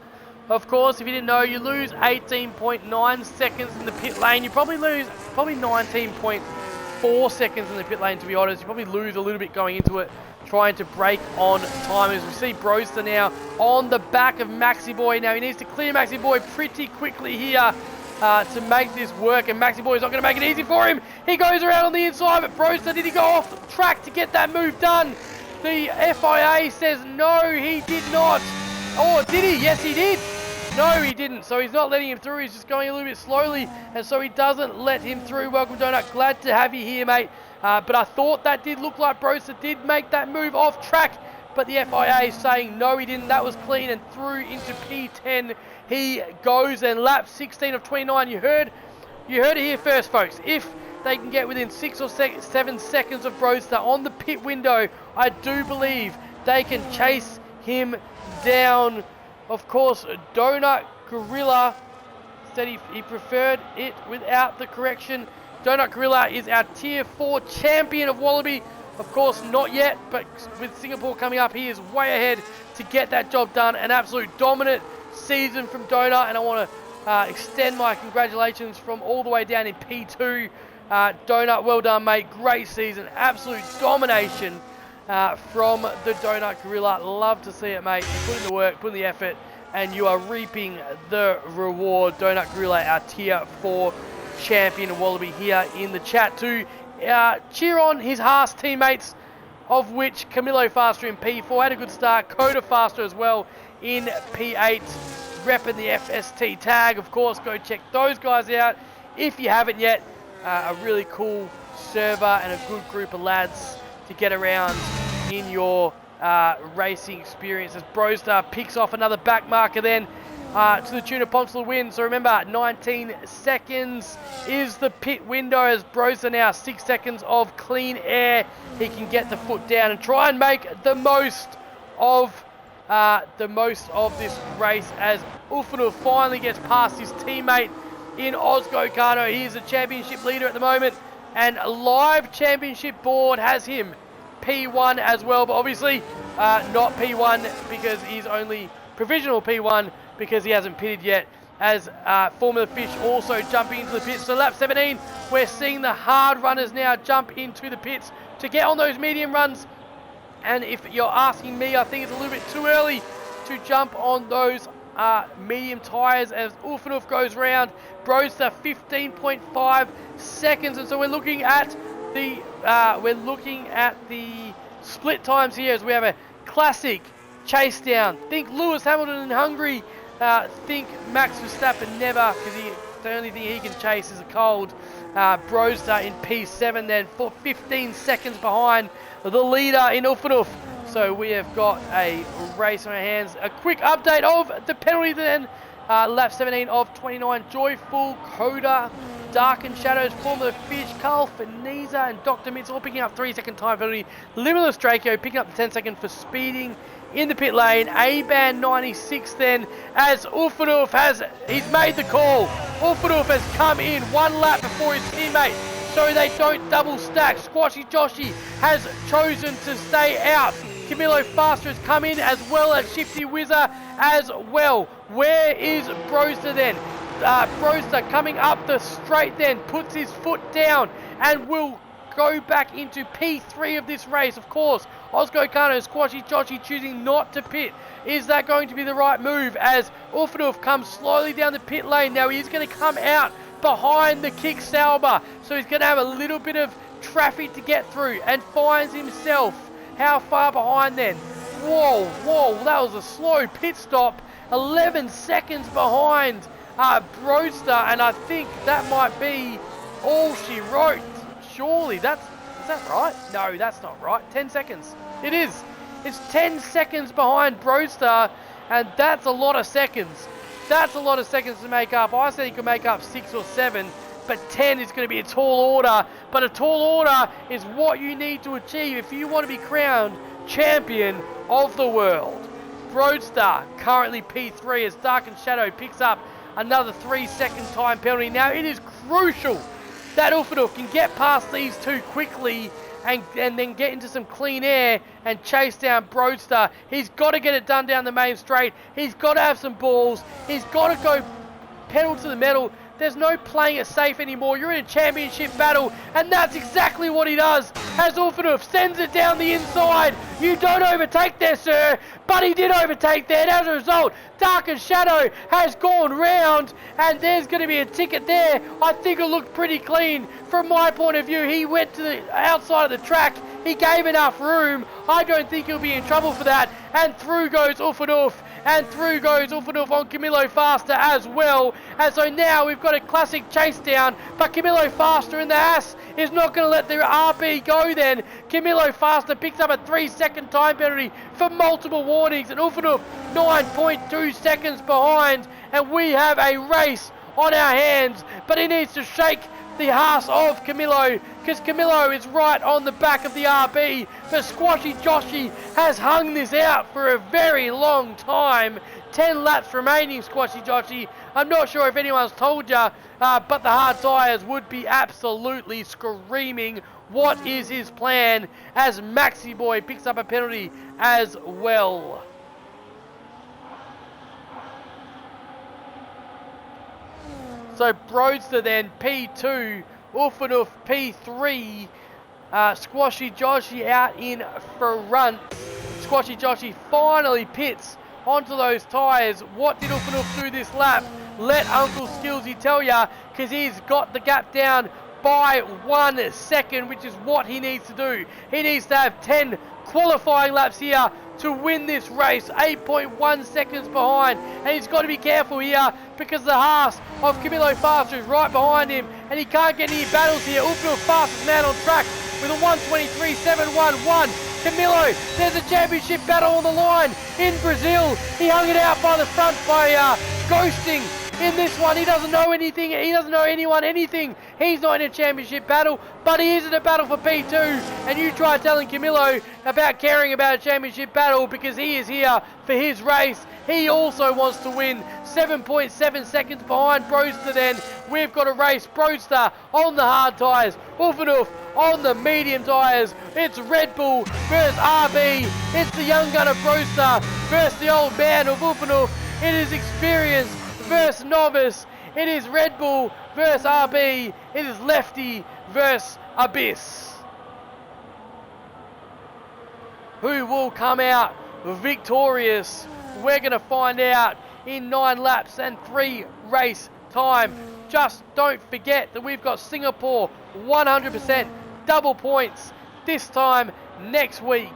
Of course, if you didn't know, you lose 18.9 seconds in the pit lane. You probably lose 19.4 seconds in the pit lane, to be honest. You probably lose a little bit going into it, trying to break on time. As we see Broadster now on the back of Maxi Boy. Now he needs to clear Maxi Boy pretty quickly here to make this work, and Maxi Boy is not going to make it easy for him. He goes around on the inside, but Broadster, did he go off track to get that move done? The FIA says no, he did not. Oh, did he? Yes, he did. No, he didn't. So he's not letting him through. He's just going a little bit slowly, and so he doesn't let him through. Welcome, Donut. Glad to have you here, mate. But I thought that did look like Broster did make that move off track, but the FIA is saying no, he didn't. That was clean, and through into P10 he goes, and lap 16 of 29. You heard it here first, folks. If they can get within 6 or 7 seconds of Broster on the pit window, I do believe they can chase him down. Of course, Donut Gorilla said he preferred it without the correction. Donut Gorilla is our Tier 4 champion of Wallaby. Of course, not yet, but with Singapore coming up, he is way ahead to get that job done. An absolute dominant season from Donut, and I want to extend my congratulations from all the way down in P2. Donut, well done, mate. Great season. Absolute domination from the Donut Gorilla. Love to see it, mate. You put in the work, put in the effort, and you are reaping the reward. Donut Gorilla, our Tier 4 champion of Wallaby, here in the chat to cheer on his Haas teammates, of which Camilo Faster in P4 had a good start. Coda Faster as well in P8, repping the FST tag. Of course, go check those guys out if you haven't yet. A really cool server and a good group of lads to get around in your racing experience, as Broster picks off another back marker then to the tune of Ponce win. So remember, 19 seconds is the pit window, as Broster now 6 seconds of clean air. He can get the foot down and try and make the most of this race, as Ufanov finally gets past his teammate in Ozgo Kano. He is the championship leader at the moment, and a live championship board has him P1 as well, but obviously not P1 because he's only provisional P1 because he hasn't pitted yet, as Formula Fish also jumping into the pits. So lap 17, we're seeing the hard runners now jump into the pits to get on those medium runs, and if you're asking me, I think it's a little bit too early to jump on those medium tyres, as Ufanov goes round. Broster 15.5 seconds, and so we're looking at the split times here, as we have a classic chase down. Think Lewis Hamilton in Hungary. Think Max Verstappen never, because the only thing he can chase is a cold. Broster in P7 then, for 15 seconds behind the leader in Ufanov. So we have got a race on our hands. A quick update of the penalty then. Lap 17 of 29. Joyful, Coda, Dark and Shadows, Formula Fish, Carl Feniza and Dr. Mitz all picking up 3-second time penalty. Limitless Draco picking up the 10-second for speeding in the pit lane. A-Band 96 then, as Ufanov he's made the call. Ufanov has come in 1 lap before his teammate, so they don't double stack. Squashy Joshy has chosen to stay out. Camilo Faster has come in, as well as Shifty Whizzer as well. Where is Broster then? Broster coming up the straight then, puts his foot down and will go back into P3 of this race. Of course, Ozgo Kano and Squashy Joshy choosing not to pit. Is that going to be the right move, as Ufanov comes slowly down the pit lane? Now he's going to come out behind the Kick Sauber, so he's going to have a little bit of traffic to get through, and finds himself how far behind then? Whoa, that was a slow pit stop. 11 seconds behind Broster, and I think that might be all she wrote. Surely is that right? No, that's not right. 10 seconds. It is. It's 10 seconds behind Broster, and that's a lot of seconds. That's a lot of seconds to make up. I said he could make up 6 or 7, but 10 is going to be a tall order. But a tall order is what you need to achieve if you want to be crowned champion of the world. Broster currently P3, as Dark and Shadow picks up another 3-second time penalty. Now it is crucial that Ufanov can get past these two quickly and then get into some clean air and chase down Broster. He's got to get it done down the main straight. He's got to have some balls. He's got to go pedal to the metal. There's no playing it safe anymore. You're in a championship battle, and that's exactly what he does. As Ufanov sends it down the inside. You don't overtake there, sir, but he did overtake there. And as a result, Dark and Shadow has gone round, and there's going to be a ticket there. I think it looked pretty clean from my point of view. He went to the outside of the track. He gave enough room. I don't think he'll be in trouble for that. And through goes Ufanov, and through goes Ulfanuf on Camillo Faster as well. And so now we've got a classic chase down, but Camillo Faster in the Haas is not going to let the RB go then. Camillo Faster picks up a 3-second time penalty for multiple warnings, and Ulfanuf 9.2 seconds behind, and we have a race on our hands, but he needs to shake the Haas of Camillo, because Camillo is right on the back of the RB, but Squashy Joshy has hung this out for a very long time. 10 laps remaining, Squashy Joshy. I'm not sure if anyone's told you, but the hard tyres would be absolutely screaming. What is his plan as Maxi Boy picks up a penalty as well? So Broadster then P2, Ulfanuf P3, Squashy Joshy out in front. Squashy Joshy finally pits onto those tyres. What did Ulfanuf do this lap? Let Uncle Skillsy tell ya, because he's got the gap down by 1 second, which is what he needs to do. He needs to have 10 qualifying laps here to win this race. 8.1 seconds behind, and he's got to be careful here because the Haas of Camillo Faster is right behind him, and he can't get any battles here. Ulfanuf fastest man on track with a 1:23.711. Camillo, there's a championship battle on the line in Brazil. He hung it out by the front by ghosting. In this one, he doesn't know anything. He doesn't know anyone anything. He's not in a championship battle, but he is in a battle for P2. And you try telling Camillo about caring about a championship battle because he is here for his race. He also wants to win. 7.7 seconds behind Broadster then. We've got a race. Broadster on the hard tyres. Ulfanuf on the medium tyres. It's Red Bull versus RB. It's the young gun of Broadster versus the old man of Ulfanuf. It is experience versus novice. It is Red Bull versus RB. It is Lefty versus Abyss. Who will come out victorious? We're going to find out in 9 laps and 3 race time. Just don't forget that we've got Singapore 100% double points this time next week.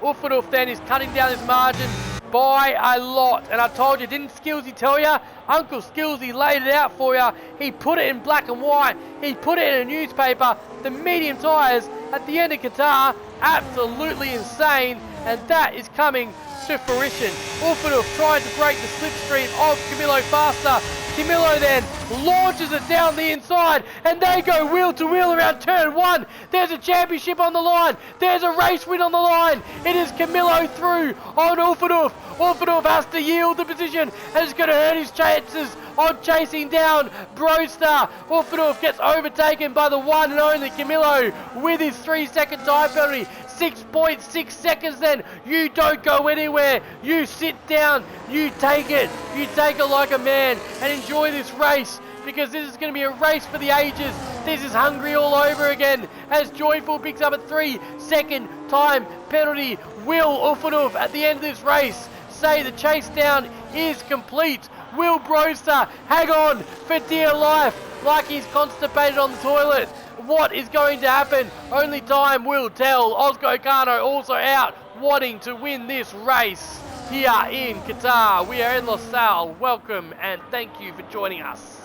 Ulfanuf then is cutting down his margin by a lot, and I told you, didn't Skillsy tell you? Uncle Skillsy laid it out for you. He put it in black and white. He put it in a newspaper. The medium tyres at the end of Qatar, absolutely insane, and that is coming to fruition. Ulfanuf trying to break the slipstream of Camillo Faster. Camillo then launches it down the inside, and they go wheel to wheel around turn 1. There's a championship on the line. There's a race win on the line. It is Camillo through on Ulfanuf. Ulfanuf has to yield the position, and it's going to hurt his chances on chasing down Broadster. Ulfanuf gets overtaken by the one and only Camillo with his 3-second time penalty. 6.6 seconds then. You don't go anywhere. You sit down. You take it. You take it like a man and enjoy this race, because this is going to be a race for the ages. This is Hungary all over again as Joyful picks up a 3-second time penalty. Will Ulfanuf at the end of this race say the chase down is complete? Will Broadster hang on for dear life like he's constipated on the toilet? What is going to happen? Only time will tell. Osco Kano also out wanting to win this race here in Qatar. We are in La Salle. Welcome and thank you for joining us.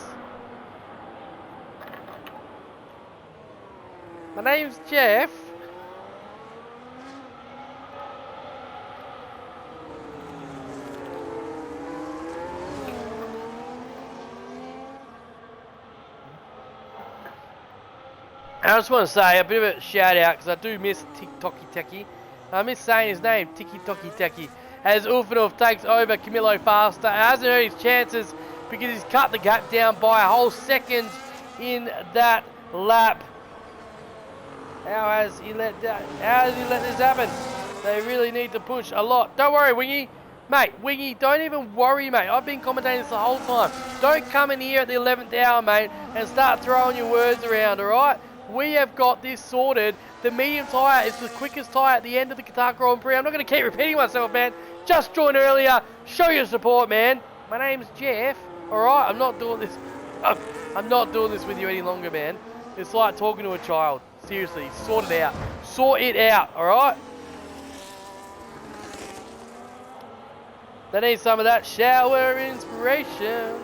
My name's Jeff. I just want to say a bit of a shout out because I do miss Tiki Teki. I miss saying his name, Tiki Teki, as Ulfanuf takes over Camillo Faster. Hasn't hurt his chances because he's cut the gap down by a whole second in that lap. How has he let this happen? They really need to push a lot. Don't worry, Wingy. Mate, Wingy, don't even worry, mate. I've been commentating this the whole time. Don't come in here at the 11th hour, mate, and start throwing your words around, alright? We have got this sorted. The medium tyre is the quickest tyre at the end of the Qatar Grand Prix. I'm not going to keep repeating myself, man. Just joined earlier. Show your support, man. My name's Jeff. Alright, I'm not doing this. I'm not doing this with you any longer, man. It's like talking to a child. Seriously, sort it out. Sort it out, alright? They need some of that shower inspiration.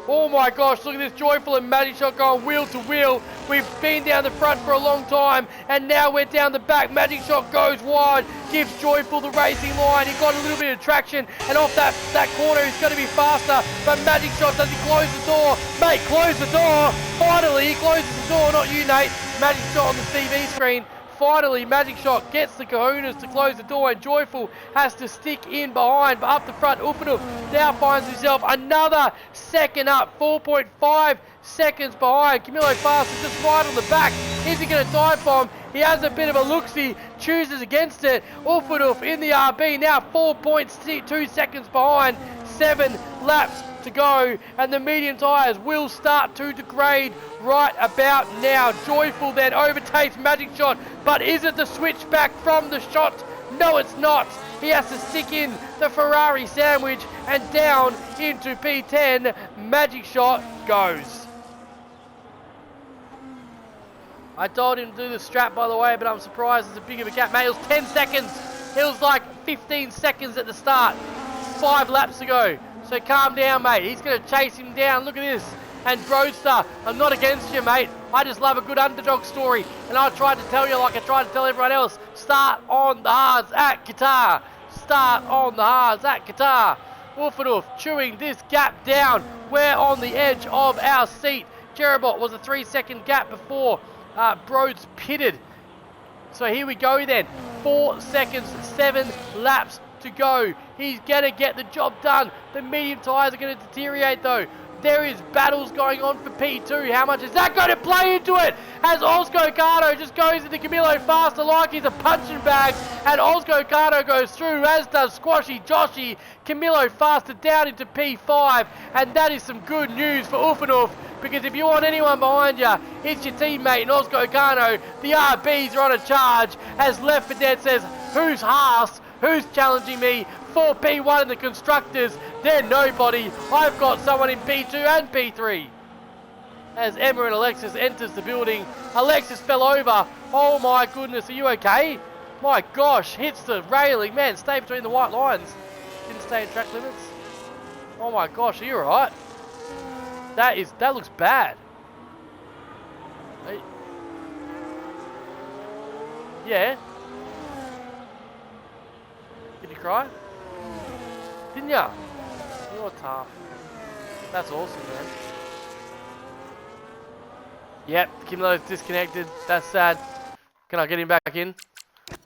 Oh my gosh, look at this Joyful and Magic Shot going wheel to wheel. We've been down the front for a long time, and now we're down the back. Magic Shot goes wide, gives Joyful the racing line. He got a little bit of traction, and off that corner he's going to be faster. But Magic Shot, does he close the door? Mate, close the door. Finally, he closes the door. Not you, Nate. Magic Shot on the TV screen. Finally, Magic Shot gets the kahunas to close the door, and Joyful has to stick in behind. But up the front, Ufanuf now finds himself another second up, 4.5 seconds behind. Camilo Fast is just right on the back. Is he going to dive bomb? He has a bit of a look-see, chooses against it. Ufanuf in the RB, now 4.2 seconds behind, 7 laps to go, and the medium tyres will start to degrade right about now. Joyful then overtakes Magic Shot, but is it the switch back from the shot? No, it's not. He has to stick in the Ferrari sandwich, and down into P10, Magic Shot goes. I told him to do the strap, by the way, but I'm surprised it's a big of a gap. Mate, it was 10 seconds. It was like 15 seconds at the start. 5 laps to go. So calm down, mate. He's going to chase him down. Look at this. And Broadster, I'm not against you, mate. I just love a good underdog story. And I tried to tell you like I tried to tell everyone else. Start on the hards at Qatar. Start on the hards at Qatar. Wolfenoof chewing this gap down. We're on the edge of our seat. Jerabot was a 3-second gap before Broads pitted. So here we go then. 4 seconds, 7 laps to go. He's going to get the job done. The medium tyres are going to deteriorate though. There is battles going on for P2. How much is that going to play into it? As Ozco Cardo just goes into Camilo Faster like he's a punching bag. And Ozco Cardo goes through, as does Squashy Joshy. Camilo Faster down into P5. And that is some good news for Ufanuf. Because if you want anyone behind you, it's your teammate in Ozco Cardo. The RBs are on a charge. As Left 4 Dead says, who's Haas? Who's challenging me for P1 in the Constructors? They're nobody. I've got someone in P2 and P3. As Emma and Alexis enters the building, Alexis fell over. Oh my goodness, are you okay? My gosh, hits the railing. Man, stay between the white lines. Didn't stay in track limits. Oh my gosh, are you alright? That looks bad. Yeah. Did you cry? Didn't ya? You're tough. That's awesome, man. Yep, Camilo's disconnected. That's sad. Can I get him back in?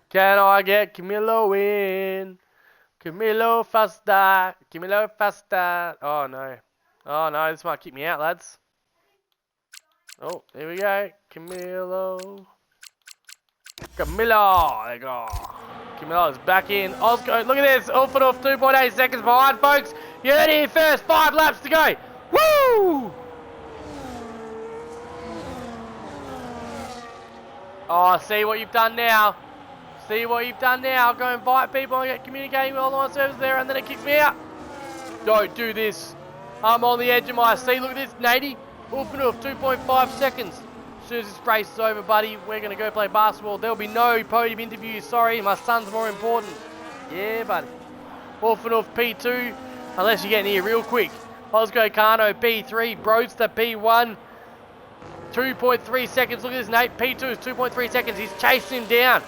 Can I get Camilo in? Camilo faster. Camilo faster. Oh no. Oh no, this might keep me out, lads. Oh, here we go. Camilo. Camilo. There you go. Camilo is back in. Ozco, look at this. Off and off, 2.8 seconds behind, folks. You heard it here first. 5 laps to go. Woo! Oh, see what you've done now. See what you've done now. Go invite people and get communicating with online services there, and then it kicks me out. Don't do this. I'm on the edge of my seat. Look at this, Nady. Open off 2.5 seconds. As soon as this race is over, buddy, we're going to go play basketball. There'll be no podium interviews. Sorry, my son's more important. Yeah, buddy. Off and off P2, unless you get in here real quick. Ozco Carno P3, Broadster P1. 2.3 seconds. Look at this, Nate. P2 is 2.3 seconds. He's chasing him down.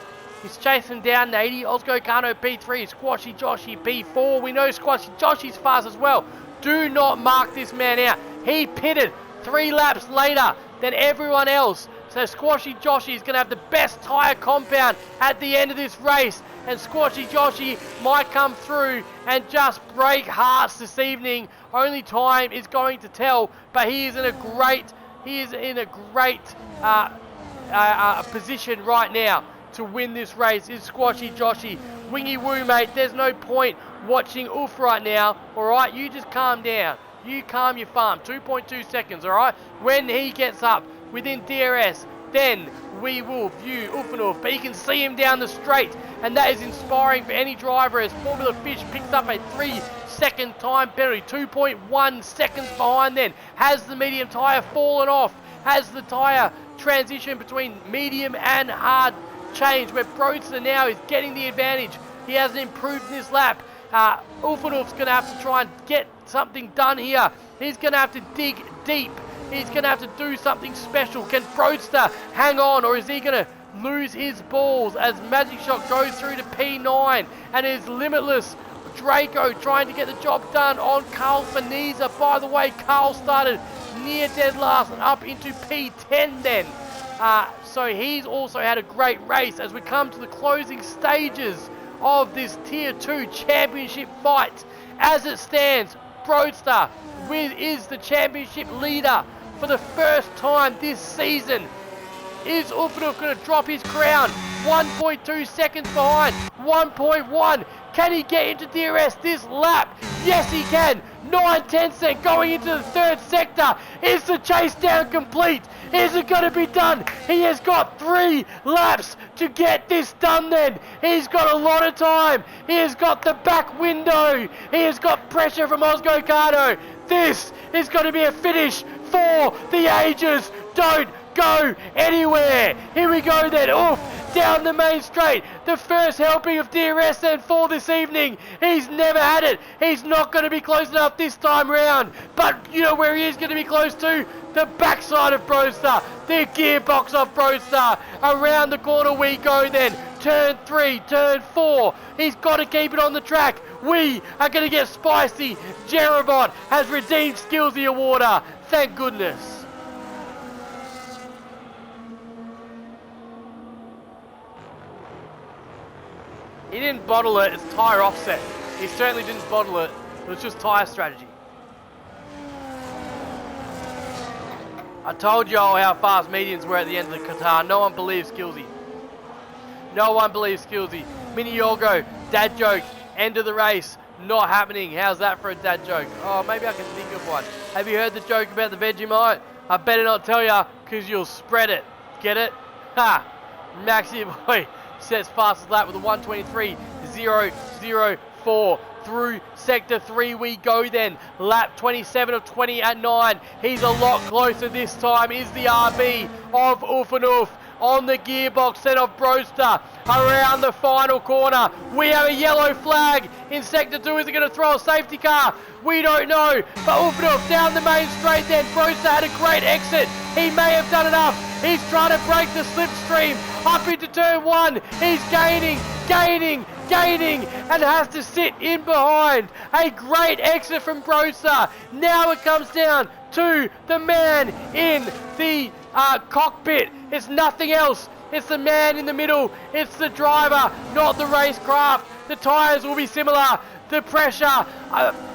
He's chasing down, Nady. Ozco Carno P3. Squashy Joshy P4. We know Squashy Joshy's fast as well. Do not mark this man out. He pitted 3 laps later than everyone else. So Squashy Joshy is going to have the best tyre compound at the end of this race. And Squashy Joshy might come through and just break hearts this evening. Only time is going to tell. But he is in a great position right now to win this race. Is Squashy Joshy. Wingy woo, mate. There's no point watching Oof right now. Alright, you just calm down. You calm your farm. 2.2 seconds, alright? When he gets up within DRS, then we will view Ufanov. But you can see him down the straight, and that is inspiring for any driver as Formula Fish picks up a 3-second time penalty. 2.1 seconds behind then. Has the medium tyre fallen off? Has the tyre transition between medium and hard changed? Where Broadster now is getting the advantage. He hasn't improved in this lap. Ulfanoof's going to have to try and get something done here. He's going to have to dig deep. He's going to have to do something special. Can Broadster hang on, or is he going to lose his balls as Magic Shot goes through to P9 and is Limitless Draco trying to get the job done on Carl Faniza. By the way, Carl started near dead last and up into P10 then. So he's also had a great race as we come to the closing stages of this Tier 2 championship fight. As it stands, Broadster is the championship leader for the first time this season. Is Ulfanoof going to drop his crown? 1.2 seconds behind. 1.1. Can he get into DRS this lap? Yes, he can. 9/10 going into the third sector. Is the chase down complete? Is it going to be done? He has got 3 laps to get this done then. He's got a lot of time. He has got the back window. He has got pressure from Osgo Cardo. This is going to be a finish for the ages. Don't go anywhere. Here we go then. Oof. Down the main straight. The first helping of DRS then for this evening. He's never had it. He's not going to be close enough this time round. But you know where he is going to be close to? The backside of Broadster. The gearbox of Broadster. Around the corner we go then. Turn 3, turn 4. He's got to keep it on the track. We are going to get spicy. Jerabot has redeemed Skillsy Awarder. Thank goodness. He didn't bottle it, it's tyre offset. He certainly didn't bottle it, it was just tyre strategy. I told y'all how fast medians were at the end of the Qatar. No one believes Skillsy. No one believes Skillsy. Mini Yorgo, dad joke, end of the race, not happening. How's that for a dad joke? Oh, maybe I can think of one. Have you heard the joke about the Vegemite? I better not tell ya, because you'll spread it. Get it? Ha! Maxi boy sets fastest lap with a 1:23.004. Through sector 3 we go then. Lap 27 of 20 at 9. He's a lot closer this time. Is the RB of Ulfanoof on the gearbox set of Broadster. Around the final corner. We have a yellow flag in sector 2. Is it going to throw a safety car? We don't know. But Ulfanoof down the main straight then. Broadster had a great exit. He may have done enough. He's trying to break the slipstream. Up into turn 1. He's gaining, and has to sit in behind. A great exit from Broadster. Now it comes down to the man in the cockpit. It's nothing else. It's the man in the middle. It's the driver, not the racecraft. The tyres will be similar. The pressure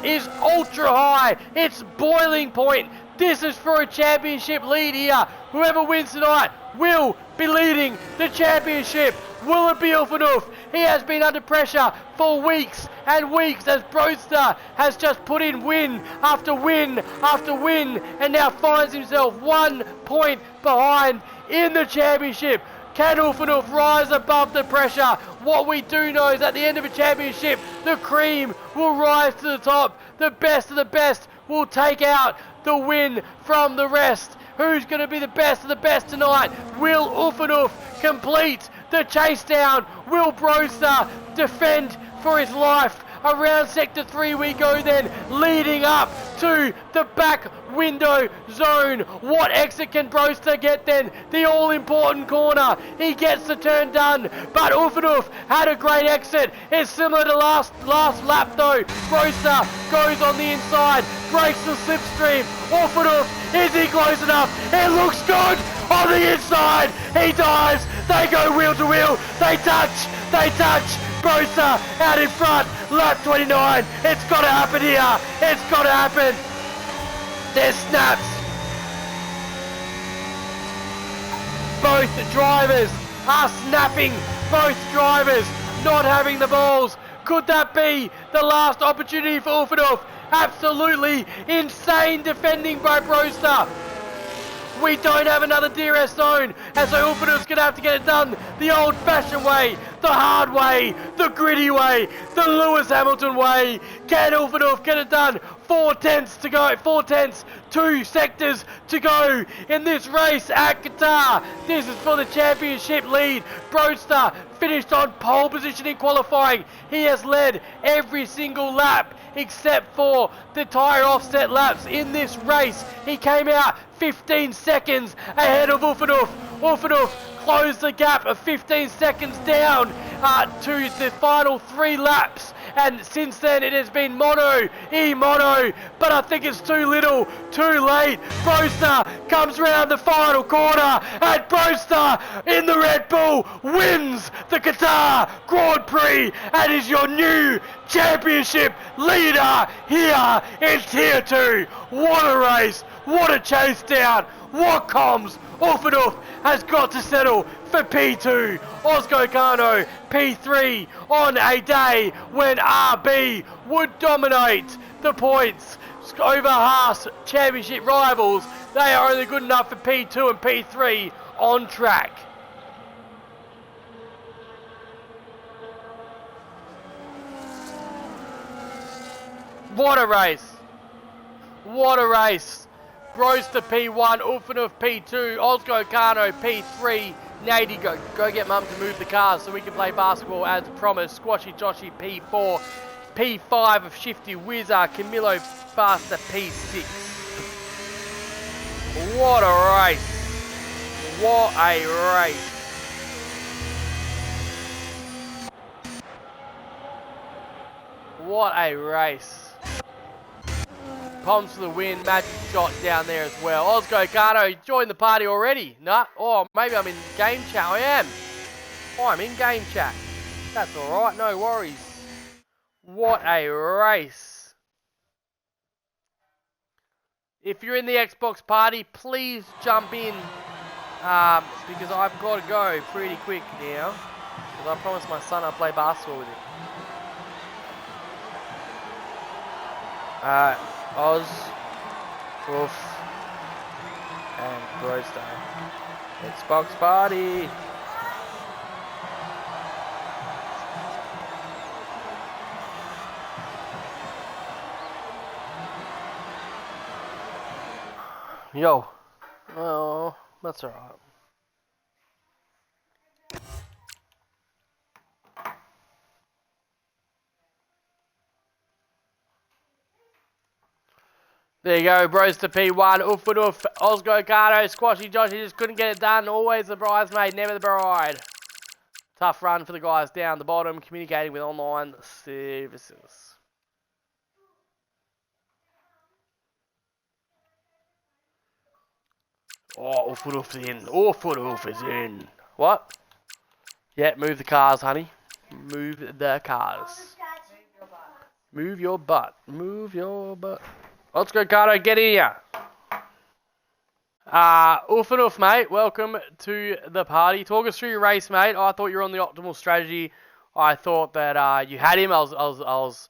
is ultra high. It's boiling point. This is for a championship lead here. Whoever wins tonight will be leading the championship. Will it be Ulfanoof? He has been under pressure for weeks and weeks as Broadster has just put in win after win after win and now finds himself 1 point behind in the championship. Can Ulfanoof rise above the pressure? What we do know is at the end of a championship, the cream will rise to the top. The best of the best will take out the win from the rest. Who's going to be the best of the best tonight? Will Ulfanoof complete the chase down? Will Broadster defend for his life? Around sector 3 we go then, leading up to the back window zone. What exit can Broadster get then? The all-important corner. He gets the turn done, but Ulfanoof had a great exit. It's similar to last lap though. Broadster goes on the inside, breaks the slipstream. Ulfanoof, is he close enough? It looks good on the inside. He dives. They go wheel to wheel. They touch. Broadster out in front, lap 29. It's got to happen here. It's got to happen. There's snaps. Both drivers are snapping. Both drivers not having the balls. Could that be the last opportunity for Ulfanoof? Absolutely insane defending by Broadster. We don't have another DRS zone, and so Ulfanoof's going to have to get it done the old-fashioned way, the hard way, the gritty way, the Lewis Hamilton way. Can Ulfanoof get it done? 4 tenths to go, 4 tenths, 2 sectors to go in this race at Qatar. This is for the championship lead. Broadster finished on pole position in qualifying. He has led every single lap except for the tyre offset laps in this race. He came out 15 seconds ahead of Ulfanoof. Ulfanoof closed the gap of 15 seconds down to the final 3 laps. And since then it has been mono, mono, but I think it's too little, too late. Broadster comes round the final corner, and Broadster in the Red Bull wins the Qatar Grand Prix and is your new championship leader here in Tier 2. What a race, what a chase down, what comms. Ulfanoof has got to settle for P2. Ozgo Kano P3 on a day when RB would dominate the points over Haas championship rivals. They are only good enough for P2 and P3 on track. What a race. What a race. Broadster P1, Ulfanoof P2, Ozgo Kano P3, Nady, go get mum to move the cars so we can play basketball as promised. Squashy Joshy P4, P5 of Shifty Wizard, Camilo Faster P6. What a race. What a race. What a race. Poms for the win, magic shot down there as well. Ozgo Kano joined the party already. Nah, oh, maybe I'm in game chat. I am. Oh, I'm in game chat. That's alright, no worries. What a race. If you're in the Xbox party, please jump in. Because I've got to go pretty quick now. Because I promised my son I'd play basketball with him. Oz, Wolf, and Broadster. Xbox party. Yo. Oh, that's alright. There you go, Broadster P1, Ulfanoof, Ozgo Kano, Squashy Joshy just couldn't get it done. Always the bridesmaid, never the bride. Tough run for the guys down the bottom, communicating with online services. Oh, Ulfanoof's in. Ulfanoof is in. What? Yeah, move the cars, honey. Move the cars. Move your butt. Move your butt. Let's go, Cardo. Get in here. Ulfanoof, mate. Welcome to the party. Talk us through your race, mate. I thought you were on the optimal strategy. I thought that you had him. That was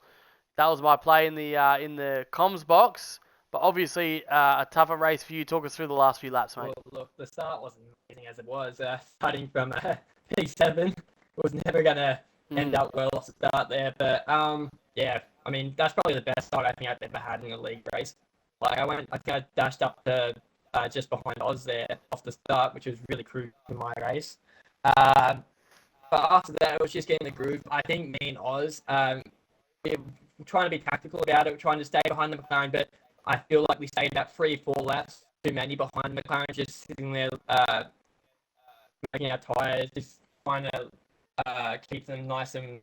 my play in the comms box. But obviously, a tougher race for you. Talk us through the last few laps, mate. Well, look, the start wasn't amazing as it was. Starting from P7 was never gonna end up well off the start there. But yeah. I mean, that's probably the best start I think I've ever had in a league race. Like, I think I dashed up to just behind Oz there off the start, which was really crucial in my race. But after that, it was just getting the groove. I think me and Oz, we were trying to be tactical about it, we're trying to stay behind the McLaren, but I feel like we stayed about 3-4 laps too many behind the McLaren, just sitting there making our tyres, just trying to keep them nice and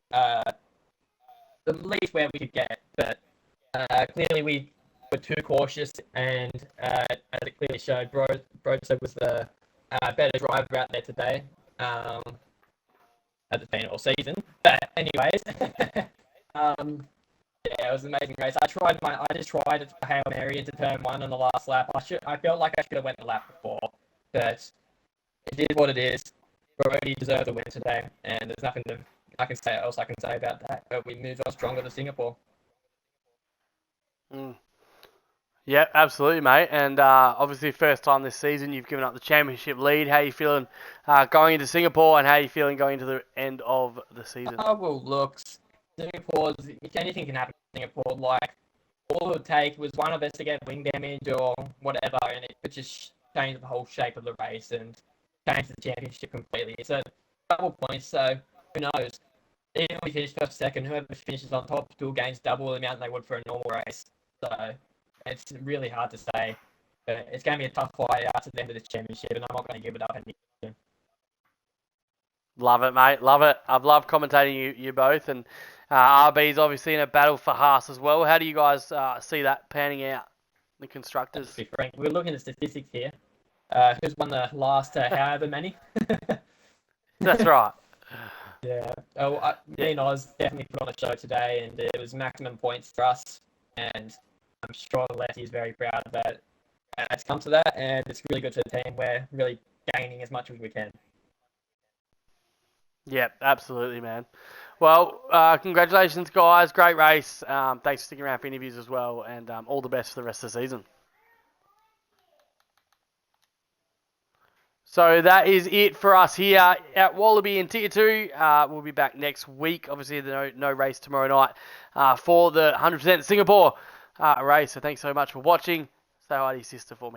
the least where we could get, but clearly we were too cautious, and as it clearly showed, Broadster was the better driver out there today, at the end of the season. But anyways, yeah, it was an amazing race. I just tried a Hail Mary into turn 1 on the last lap. I felt like I should have went the lap before, but it is what it is. Brody deserved the win today, and there's nothing I can say about that, but we moved on stronger to Singapore. Yeah, absolutely, mate. And obviously, first time this season, you've given up the championship lead. How are you feeling going into Singapore, and how are you feeling going to the end of the season? Oh, well, look, Singapore's, if anything can happen in Singapore, like, all it would take was one of us to get wing damage or whatever, and it could just change the whole shape of the race and change the championship completely. So, double points, so who knows? Even if we finish first, second, whoever finishes on top still gains double the amount they would for a normal race. So, it's really hard to say. But it's going to be a tough fight out to the end of this championship, and I'm not going to give it up anytime. Love it, mate. Love it. I've loved commentating you both, and RB's obviously in a battle for Haas as well. How do you guys see that panning out, the Let's constructors? be frank. We're looking at statistics here. Who's won the last however many? That's right. Yeah. Oh, Yeah, me and Oz definitely put on a show today, and it was maximum points for us. And I'm sure Letty is very proud that it's come to that, and it's really good for the team. We're really gaining as much as we can. yeah, absolutely, man. Well, congratulations, guys. Great race. Thanks for sticking around for interviews as well, and all the best for the rest of the season. So that is it for us here at Wallaby in Tier 2. We'll be back next week. Obviously, no race tomorrow night for the 100% Singapore race. So thanks so much for watching. Say hi to your sister for me.